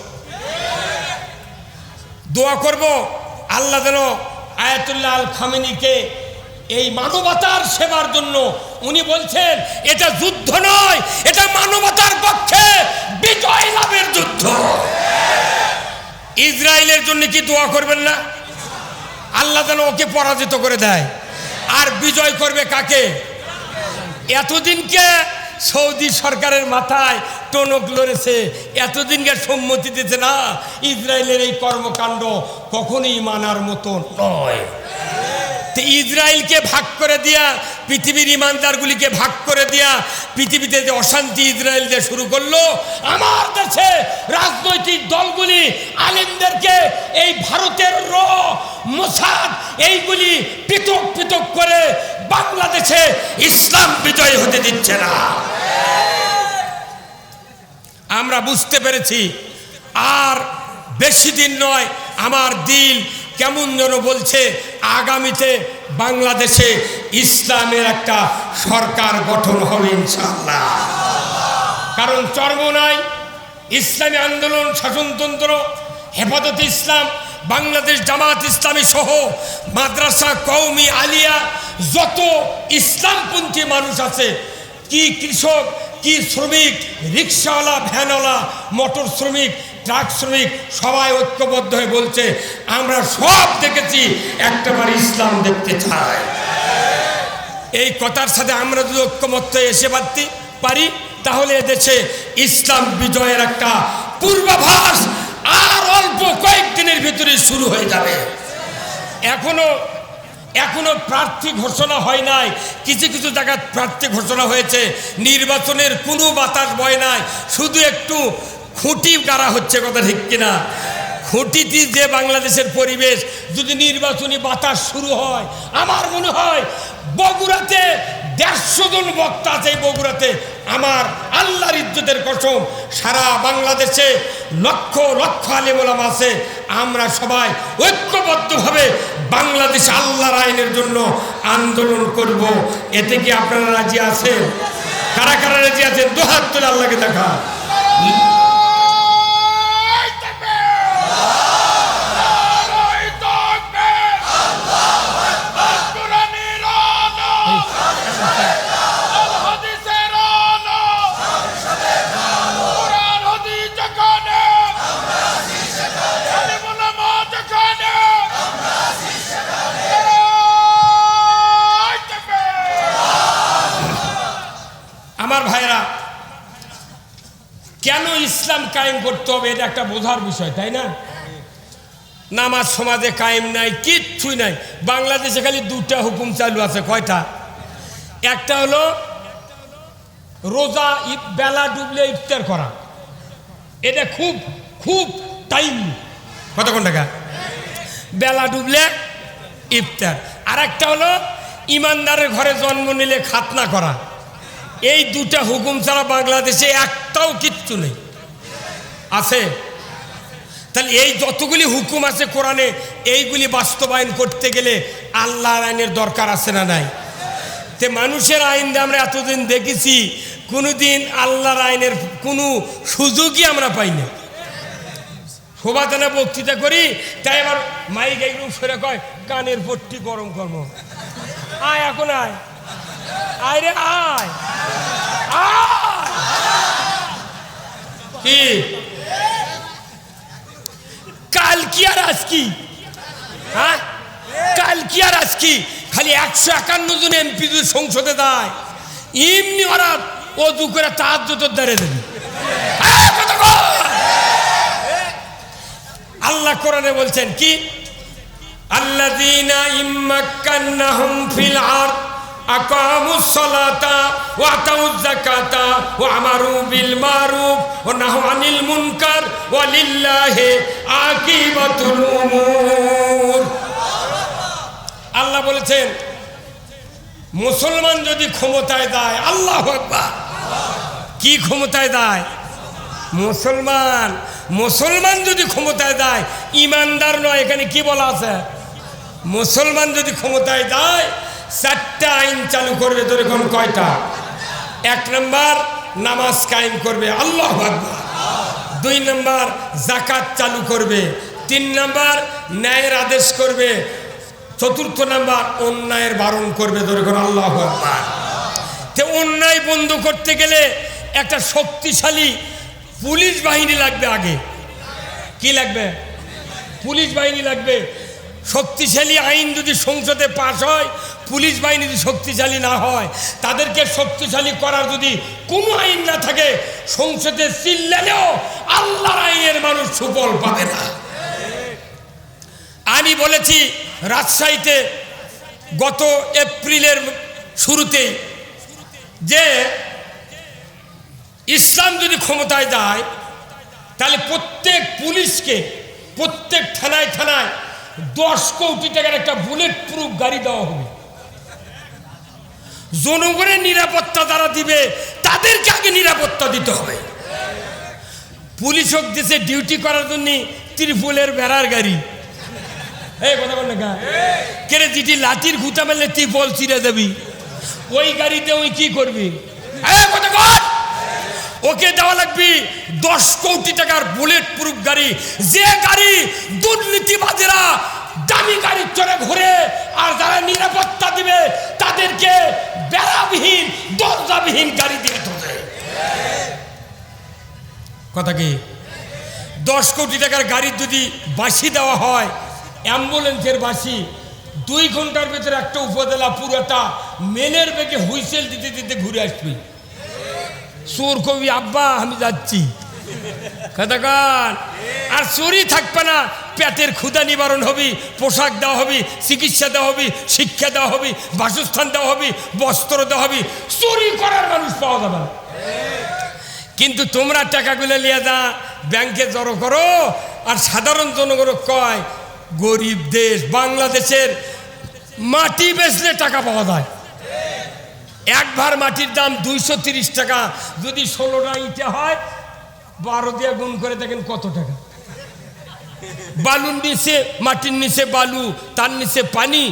দোয়া করব আল্লাহ যেন আয়াতুল্লাহ আল খামেনিকে এই মানবতার সেবার জন্য, উনি বলছেন এটা যুদ্ধ নয়, এটা মানবতার পক্ষে বিজয় লাভের যুদ্ধ। ইসরায়েলের জন্য কি দোয়া করবেন না? আল্লাহ যেন ওকে পরাজিত করে দেয়। আর বিজয় করবে কাকে? এতদিনকে সৌদি সরকারের মাথায় টনক লড়েছে, এতদিনকে সম্মতি দিতে না, ইসরায়েলের এই কর্মকাণ্ড কখনোই মানার মতো নয়। তো ইসরায়েলকে ভাগ করে দিয়া, পৃথিবীর ইমানদারগুলিকে ভাগ করে দিয়া পৃথিবীতে যে অশান্তি ইসরায়েল দিয়ে শুরু করলো, আমার দেশে রাজনৈতিক দলগুলি আলেমদেরকে এই ভারতের মোসাদ এইগুলি পৃথক পৃথক করে বাংলাদেশে ইসলাম বিজয় হতে দিচ্ছে না। আমরা বুঝতে পেরেছি আর বেশি দিন নয়, আমার দিল কেমন যেন বলছে আগামীতে বাংলাদেশে ইসলামের একটা সরকার গঠন হবে ইনশাআল্লাহ। কারণ চরমোনাই ইসলামী আন্দোলন, শাসনতন্ত্র, হেফাজতে ইসলাম, বাংলাদেশ জামাত ইসলামী সহ মাদ্রাসা, কওমি, আলিয়া, যত ইসলামপন্থী মানুষ আছে, কি কৃষক, কি শ্রমিক, রিক্সাওয়ালা, ভ্যানওয়ালা, মোটর শ্রমিক, ট্রাক শ্রমিক, সবাই ঐক্যবদ্ধ হয়ে বলছে আমরা সব দেখেছি, একটাবার ইসলাম দেখতে চাই। এই কথার সাথে আমরা যদি ঐক্যমত্য এসে পারি, তাহলে এদেশে ইসলাম বিজয়ের একটা পূর্বাভাস আর অল্প কয়েকদিনের ভিতরে শুরু হয়ে যাবে। এখনো প্রার্থী ঘোষণা হয় নাই, কিছু কিছু জায়গায় প্রার্থী ঘোষণা হয়েছে। নির্বাচনের কোনো বাতাস বয় নাই, শুধু একটু খুঁটি গাড়া হচ্ছে, কথা ঠিক কিনা? খুঁটিতে যে বাংলাদেশের পরিবেশ, যদি নির্বাচনী বাতাস শুরু হয়, আমার মনে হয় বগুড়াতে 150 জন বক্তা আছে। বগুড়াতে আমার আল্লাহর ইজ্জতের কসম, সারা বাংলাদেশে লক্ষ লক্ষ আলেম ওলামা আছে। আমরা সবাই ঐক্যবদ্ধভাবে বাংলাদেশে আল্লাহর আইনের জন্য আন্দোলন করব। এতে কি আপনারা রাজি আছেন? কারা কারা রাজি আছেন? দুহাত তুলে আল্লাহকে দেখা। আমার ভাইরা, কেন ইসলাম কায়েম করতে হবে এটা একটা বোঝার বিষয়, তাই না? নামাজ সমাজে কায়েম নাই, কিচ্ছুই নাই। বাংলাদেশে খালি 2টা হুকুম চালু আছে। কয়টা? একটা হলো রোজা, বেলা ডুবলে ইফতার করা, এটা খুব খুব টাইম। কতক্ষণ টাকা? বেলা ডুবলে ইফতার। আর একটা হলো ইমানদারের ঘরে জন্ম নিলে খাতনা করা। এই 2টা হুকুম ছাড়া বাংলাদেশে একটাও কিচ্ছু নেই। আছে? তাহলে এই যতগুলি হুকুম আছে কোরআনে, এইগুলি বাস্তবায়ন করতে গেলে আল্লাহর আইনের দরকার আছে না নাই? তে মানুষের আইন আমরা এতদিন দেখেছি, কোনোদিন আল্লাহর আইনের কোনো সুযোগই আমরা পাই না। শোভাদানা বক্তৃতা করি, তাই আবার মাইক এইগুলো সরে কয় কানের পট্টি গরম কর্ম। আয় এখন আয়, আয় রে আয়, কি কাল কি আর আজ কি? হ্যাঁ, কাল কি আর আজ কি? খালি 151 জন এমপি যদি সংসদে দেয়, এমনি ওরা অজু করে তাহাজ্জুদ দাঁড়িয়ে দেবে। আল্লাহ কোরআনে বলছেন কি? আল্লাযীনা ইম্মাক্কান্নাহুম ফিল আরদ আকামুস সালাতা ওয়া আতাউয যাকাতা ওয়া আমারু বিল মারুফ ওয়া নাহু আনিল মুনকার ওয়া লিল্লাহি আকিবাতুল উমুর। আল্লাহ বলেছেন মুসলমান যদি ক্ষমতায় দেয়, আল্লাহু আকবার, কি ক্ষমতায় দেয়? মুসলমান যদি ক্ষমতায় দেয়, ইমানদার নয়। এখানে কি বলা আছে? মুসলমান যদি ক্ষমতায় দেয়, 4টা আইন চালু করবে। তোর এখন কয়টা? 1 নম্বর নামাজ কায়েম করবে, আল্লাহু আকবার। 2 নম্বর যাকাত চালু করবে। 3 নম্বর ন্যায়ের আদেশ করবে। 4র্থ নম্বর অন্যায়ের বারণ করবে। তোর এখন আল্লাহু আকবার। তো অন্যায় বন্ধ করতে গেলে একটা শক্তিশালী পুলিশ বাহিনী লাগবে। আগে কি লাগবে? পুলিশ বাহিনী লাগবে। শক্তিশালী আইন যদি সংসদে পাশ হয়, পুলিশ বাহিনী যদি শক্তিশালী না হয়, তাদেরকে শক্তিশালী করার যদি কোনো আইন না থাকে, সংসদে চিল্লালেও আল্লাহর আইনের মানুষ সুফল পাবে না। আমি বলেছি রাজশাহীতে গত এপ্রিলের শুরুতেই যে ইসলাম যদি ক্ষমতায় যায় তাহলে প্রত্যেক পুলিশকে প্রত্যেক থানায় থানায় 10 কোটি টাকার একটা বুলেট প্রুফ গাড়ি দেওয়া হবে। জনগণের নিরাপত্তা যারা দিবে তাদেরকে আগে নিরাপত্তা দিতে হবে। পুলিশ হোক দেশে ডিউটি করার জন্য ত্রিপুলের বেড়ার গাড়ি, এই কথা বল না কেরে যেটি লাঠির ঘুতা মেলে ত্রিপল চিরে দেবি, ওই গাড়িতে ওই কি করবি? কথা কর, ওকে দেওয়া লাগবে 10 কোটি টাকার বুলেট প্রুফ গাড়ি, যে গাড়ি দুর্নীতিবাদীরা দামি গাড়ি চড়ে ঘুরে আর যারা নিরাপত্তা দিবে তাদেরকে বেড়াবিহীন দরজাবিহীন গাড়ি দিয়ে দেবে। কথা কি? 10 কোটি টাকার গাড়ির যদি বাঁশি দেওয়া হয়, অ্যাম্বুলেন্সের বাঁশি, 2 ঘন্টার ভেতরে একটা উপজেলা পুরোটা মেনের বেগে হুইসেল দিতে দিতে ঘুরে আসবি। চোর কবি আব্বা আমি যাচ্ছি, কথাকার আর চুরি থাকবে না, পেটের ক্ষুধা নিবারণ হবি, পোশাক দেওয়া হবি, চিকিৎসা দেওয়া হবি, শিক্ষা দেওয়া হবি, বাসস্থান দেওয়া হবি, বস্ত্র দেওয়া হবি, চুরি করার মানুষ পাওয়া যাবে না। কিন্তু তোমরা টাকাগুলো নিয়ে যা ব্যাংকে জড়ো করো আর সাধারণ জনগণ কয় গরিব দেশ। বাংলাদেশের মাটি বেচলে টাকা পাওয়া যায়, এক ভার মাটির দাম 230 টাকা, যদি 16টা ইটে হয় 12 দিয়ে গুণ করে দেখেন কত টাকা। বালুর নিচে, মাটির নিচে বালু, তার নিচে পানি,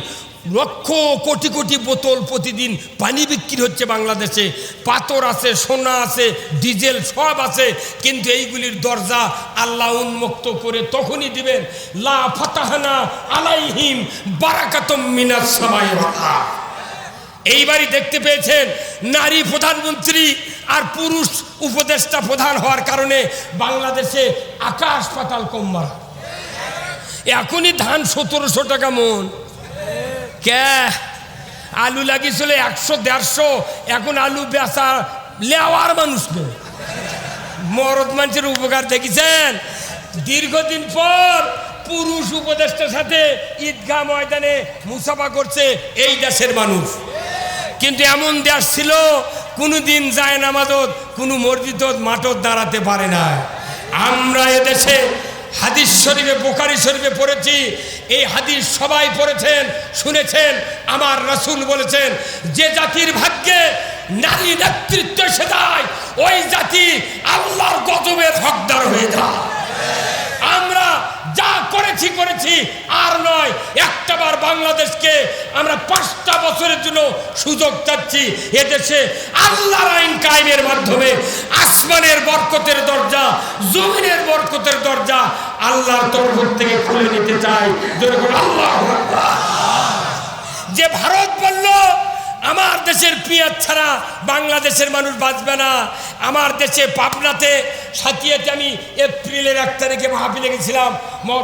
লক্ষ কোটি কোটি বোতল প্রতিদিন পানি বিক্রি হচ্ছে বাংলাদেশে। পাথর আছে, সোনা আছে, ডিজেল সব আছে, কিন্তু এইগুলির দরজা আল্লাহ উন্মুক্ত করে তখনই দিবেন লা ফাতাহনা আলাইহিম বারাকাতুম মিনাস সামাই ওয়াল আরদ। এইবারই দেখতে পেয়েছেন নারী প্রধানমন্ত্রী আর পুরুষ উপদেষ্টা প্রধান হওয়ার কারণে বাংলাদেশে আকাশ পাতাল কম মারা। এখনই ধান 1700 টাকা মন, কে আলু লাগিয়েছিল 100-150, এখন আলু বেচা লেওয়ার মানুষ নেই। মরদ মানুষের উপকার দেখেছেন? দীর্ঘদিন পর পুরুষ উপদেষ্টার সাথে ঈদগাহ ময়দানে মুসাফা করছে এই দেশের মানুষ। কিন্তু এমন দেশ ছিল কোনোদিন যায় নামাজত কোনো মসজিদত মাঠত দাঁড়াতে পারে না। আমরা এদেশে হাদিস শরীফে, বুখারী শরীফে পড়েছি, এই হাদিস সবাই পড়েছেন, শুনেছেন। আমার রাসূল বলেছেন, যে জাতির ভাগ্যে নারী নেতৃত্ব এসে যায় ওই জাতি আল্লাহর গজবের হকদার হয়ে যায়। আমরা যা করেছি আর নয়, একটাবার বাংলাদেশকে আমরা 5টা বছরের জন্য সুযোগ চাচ্ছি। এদেশে আল্লাহর আইন কায়েমের মাধ্যমে আসমানের বরকতের দরজা, জমিনের বরকতের দরজা আল্লাহর তরফ থেকে খুলে নিতে চাই। আল্লাহু আকবার। যে ভারত বলল আমার দেশের পেঁয়াজ ছাড়া বাংলাদেশের মানুষ বাঁচবে না, আমার দেশে পাবনাতে সাথিয়াতে আমি এপ্রিলের 1 তারিখে মাহফিলে গেছিলাম।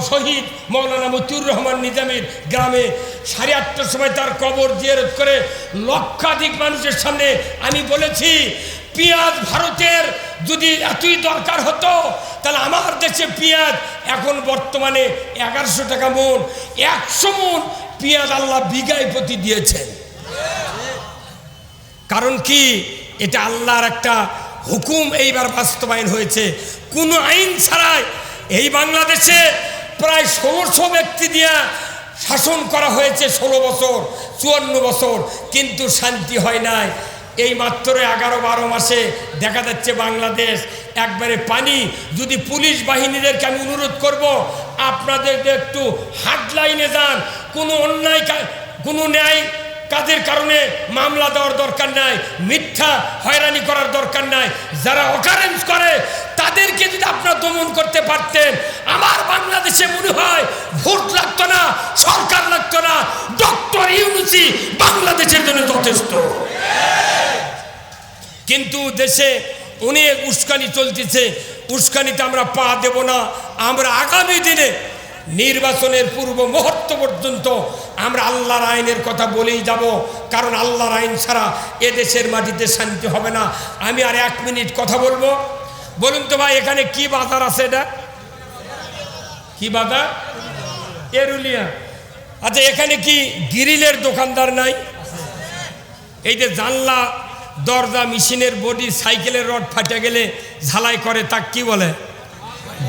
শহীদ মৌলানা মতিউর রহমান নিজামীর গ্রামে 8:30টার সময় তার কবর জিয়ারত করে লক্ষাধিক মানুষের সামনে আমি বলেছি, পেঁয়াজ ভারতের যদি এতই দরকার হতো তাহলে আমার দেশে পেঁয়াজ এখন বর্তমানে 1100 টাকা মন। 100 মন পেঁয়াজ আল্লাহ বিঘায় প্রতি দিয়েছেন। কারণ কি? এটা আল্লাহর একটা হুকুম এইবার বাস্তবায়ন হয়েছে। কোনো আইন ছাড়াই এই বাংলাদেশে প্রায় 1600 ব্যক্তি দিয়ে শাসন করা হয়েছে 16 বছর, 54 বছর, কিন্তু শান্তি হয় নাই। এই মাত্র 11-12 মাসে দেখা যাচ্ছে বাংলাদেশ একবারে পানি। যদি পুলিশ বাহিনীদেরকে আমি অনুরোধ করব, আপনাদের একটু হাটলাইনে যান। কোনো অন্যায়, কোনো ন্যায় কাজের কারণে মামলা দেওয়ার দরকার নাই, মিথ্যা হয়রানি করার দরকার নাই। যারা অকারেন্স করে তাদেরকে যদি আপনারা দমন করতে পারতেন, আমার বাংলাদেশে মনে হয় ভোট লাগতো না, সরকার লাগতো না, ডক্টর ইউনূসই বাংলাদেশের জন্য যথেষ্ট। কিন্তু দেশে অনেক উস্কানি চলতেছে, উস্কানিতে আমরা পা দেব না। আমরা আগামী দিনে নির্বাচনের পূর্ব মুহূর্ত পর্যন্ত আমরা আল্লাহর আইনের কথা বলেই যাব, কারণ আল্লাহর আইন ছাড়া এদেশের মাটিতে শান্তি হবে না। আমি আর 1 মিনিট কথা বলবো। বলুন তো ভাই, এখানে কি বাজার আছে? এটা কি বাজার? এরুলিয়া। আচ্ছা, এখানে কি গ্রিলের দোকানদার নাই? এই যে জানলা দরজা মেশিনের বডি সাইকেলের রড ফাটে গেলে ঝালাই করে, তা কি বলে?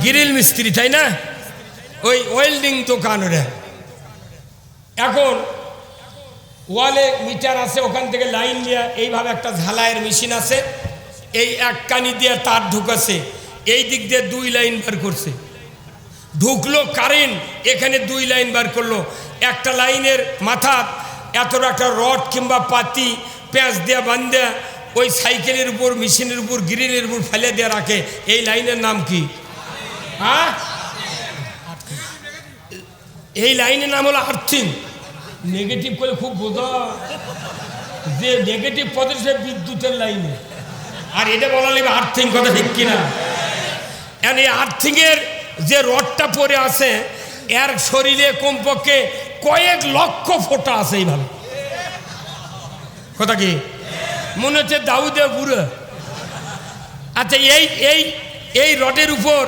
গ্রিল মিস্ত্রি, তাই না? ওই ওয়েল্ডিং দোকান ওরা। এখন ওয়ালে মিটার আছে, ওখান থেকে লাইন নিয়ে এইভাবে একটা ঝালাইয়ের মেশিন আছে, এই এক কানি দিয়ে তার ঢুকাছে, এই দিক দিয়ে 2 লাইন বার করছে, ঢুকলো কারেন্ট, এখানে 2 লাইন বার করলো। একটা লাইনের মাথা এতটা একটা রড কিংবা পাতি পেঁচ দিয়ে বান্ধে ওই সাইকেলের উপর মেশিনের উপর গ্রিলের উপর ফেলে দিয়ে রাখে। এই লাইনের নাম কি? হ্যাঁ, এই লাইনের নাম হলো আর্থিং। নেগেটিভ করলে খুব বোঝা, যে নেগেটিভ পদে সে বিদ্যুতের লাইনে, আর এটা বলা লাগবে আর্থিং। কথা ঠিক কিনা? এই আর্থিংয়ের যে রডটা পরে আছে, এর শরীরে কমপক্ষে কয়েক লক্ষ ফোঁটা আছে এইভাবে। কথা কি? মনে হচ্ছে দাউদে বুড়ো। আচ্ছা, এই রডের উপর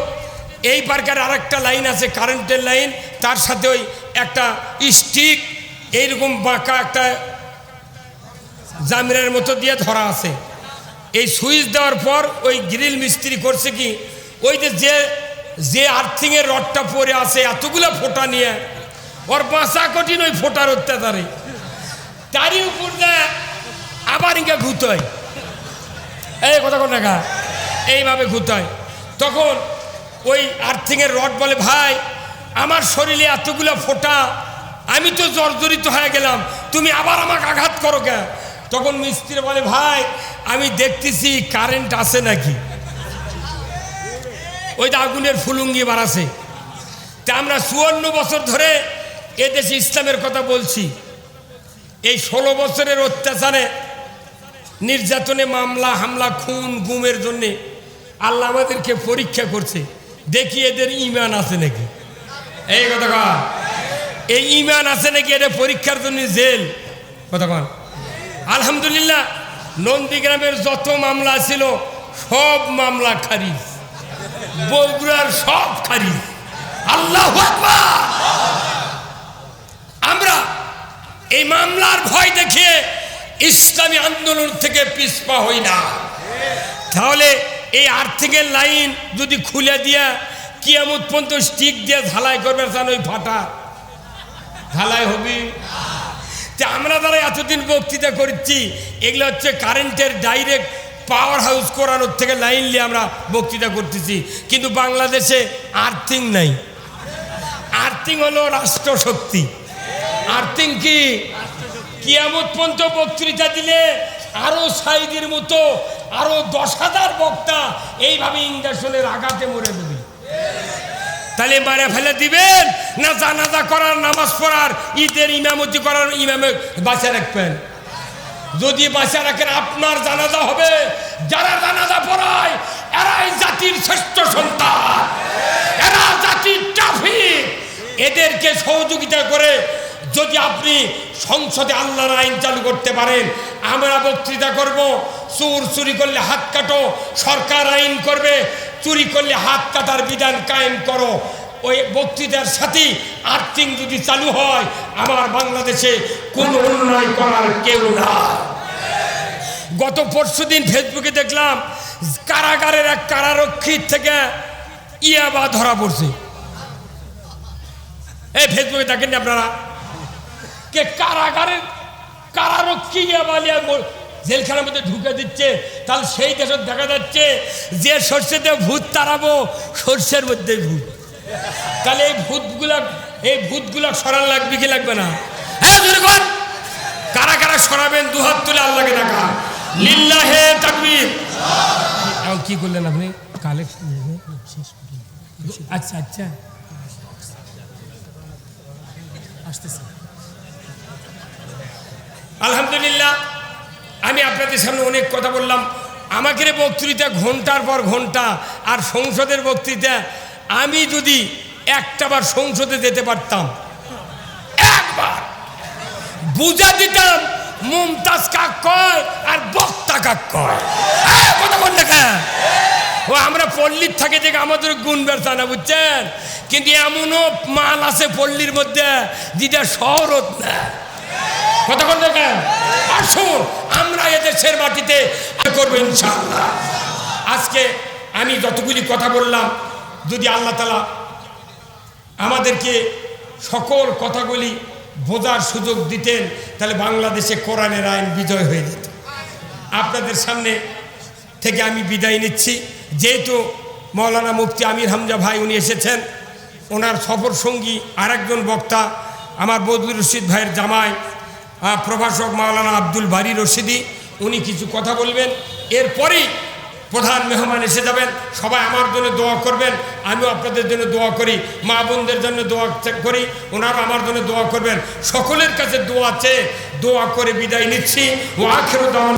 এই পার্কের আর একটা লাইন আছে, কারেন্টের লাইন, তার সাথে ওই একটা স্টিক এইরকম বাঁকা একটা জামিনের মতো দিয়ে ধরা আছে। এই সুইচ দেওয়ার পর ওই গ্রিল মিস্ত্রি করছে কি, ওই যে আর্থিংয়ের রডটা পরে আছে এতগুলো ফোঁটা নিয়ে, ওর বাঁচা কঠিন ওই ফোঁটার অত্যাচারে, তারই উপর দেয় আবার ইঙ্গে ঘুতোয়। এই কথা কোন দেখা, এইভাবে ঘুতোয়। তখন ওই আর্থিংয়ের রড বলে, ভাই আমার শরীরে এতগুলো ফোঁটা, আমি তো জর্জরিত হয়ে গেলাম, তুমি আবার আমাকে আঘাত করো কে? তখন মিস্ত্রি বলে, ভাই আমি দেখতেছি কারেন্ট আছে নাকি। ওই যে আগুনের ফুলুঙ্গি বাড়াছে। তা আমরা 54 বছর ধরে এদেশে ইসলামের কথা বলছি। এই 16 বছরের অত্যাচারে, নির্যাতনে, মামলা হামলা, খুন গুমের জন্যে আল্লাহ আমাদেরকে পরীক্ষা করছে, দেখি এদের ইমান আছে নাকি। এই কথা কন, এই ইমান আছে নাকি, এটা পরীক্ষার জন্য জেল। কথা কন। আলহামদুলিল্লাহ, নন্দীগ্রামের যত মামলা ছিল সব মামলা খারিজ, বগুড়ার সব খারিজ। আল্লাহু আকবার। আমরা এই মামলার ভয় দেখিয়ে ইসলামী আন্দোলন থেকে পিছপা হই না। তাহলে এই আর্থিকের লাইন যদি খুলে দিয়া কিয়ামত পর্যন্ত স্টিক দিয়ে ঝালাই করবে, চান ওই ফাটা ঝালাই হবি। আমরা যারা এতদিন বক্তৃতা করছি, এগুলো হচ্ছে কারেন্টের ডাইরেক্ট পাওয়ার হাউস করানোর থেকে লাইন নিয়ে আমরা বক্তৃতা করতেছি। কিন্তু বাংলাদেশে আর্থিং নাই। আর্থিং হলো রাষ্ট্রশক্তি। আর্থিং কি? কিয়ামত পর্যন্ত বক্তৃতা দিলে আরো সাইদের মতো আরো 10,000 বক্তা এইভাবে ইঞ্জেকশনের আঘাতে মরে দেবে। তাহলে মারে ফেলে দিবেন না জানাজা করার, নামাজ পড়ার, ঈদের ইমামতি করার ইমামে বাঁচা রাখবেন? যদি বাঁচা রাখেন, আপনার জানাজা হবে। যারা জানাজা পড়ায় এরাই জাতির শ্রেষ্ঠ সন্তান, এরা জাতির ট্রাফিক। এদেরকে সহযোগিতা করে যদি আপনি সংসদে আল্লাহর আইন চালু করতে পারেন, আমরা বক্তৃতা করব, চোর চুরি করলে হাত কাটো, সরকার আইন করবে, চুরি করলে হাত কাটার বিধান কায়েম করো। ওই বক্তৃতার সাথে আর্থিং যদি চালু হয়, আমার বাংলাদেশে কোনো অন্যায় করার কেউ না। গত পরশুদিন ফেসবুকে দেখলাম কারাগারের এক কারারক্ষীর থেকে ইয়াবা ধরা পড়ছে। এই ফেসবুকে দেখেন আপনারা, কে কারাগারের কারারক্ষী ইয়াবা নিয়ে জেলখানার মধ্যে ঢুকে দিচ্ছে। তাহলে সেই দেশে দেখা যাচ্ছে যে সর্ষেতে ভূত তাড়াবো, সর্ষের মধ্যে ভূত। তাহলে এই ভূতগুলা সরান লাগবে কি লাগবে না? হ্যাঁ, কারা কারা সরাবেন? দুহাত তুলে আল্লাহকে দেখা। লিল্লাহে তাকবীর। এখন কি করলেন আপনি? কালেকশন। আচ্ছা আচ্ছা, আসতেছে। আলহামদুলিল্লাহ, আমি আপনাদের সামনে অনেক কথা বললাম। আমাকে বক্তৃতা ঘন্টার পর ঘন্টা, আর সংসদের বক্তৃতা, আমি যদি একটাবার সংসদে যেতে পারতাম, একবার বুঝা দিতাম মুমতাজ কাক কয় আর বক্তা কাক কয়। কথা বল না, ও আমরা পল্লীর থাকে যে আমাদের গুণ ব্যবসা না, বুঝছেন? কিন্তু এমনও মাল আছে পল্লীর মধ্যে যেটা শহরত না। কথা বল দেখেন, আসুন আমরা এদেশের মাটিতে করবো ইনশাআল্লাহ। আজকে আমি যতগুলি কথা বললাম, যদি আল্লাহ তাআলা আমাদেরকে সকল কথাগুলি বোঝার সুযোগ দিতেন, তাহলে বাংলাদেশে কোরআনের আইন বিজয় হয়ে যেত। আপনাদের সামনে থেকে আমি বিদায় নিচ্ছি। যেহেতু মৌলানা মুফতি আমির হামজা ভাই উনি এসেছেন, ওনার সফর সঙ্গী আরেকজন বক্তা আমার বদরুল রশিদ ভাইয়ের জামাই প্রভাষক মৌলানা আব্দুল বারী রশিদি, উনি কিছু কথা বলবেন। এরপরেই প্রধান মেহমান এসে যাবেন। সবাই আমার জন্য দোয়া করবেন, আমিও আপনাদের জন্য দোয়া করি, মা বোনদের জন্য দোয়া করি, ওনারা আমার জন্য দোয়া করবেন। সকলের কাছে দোয়া চেয়ে দোয়া করে বিদায় নিচ্ছি। ও আখিরু দাওয়ানা।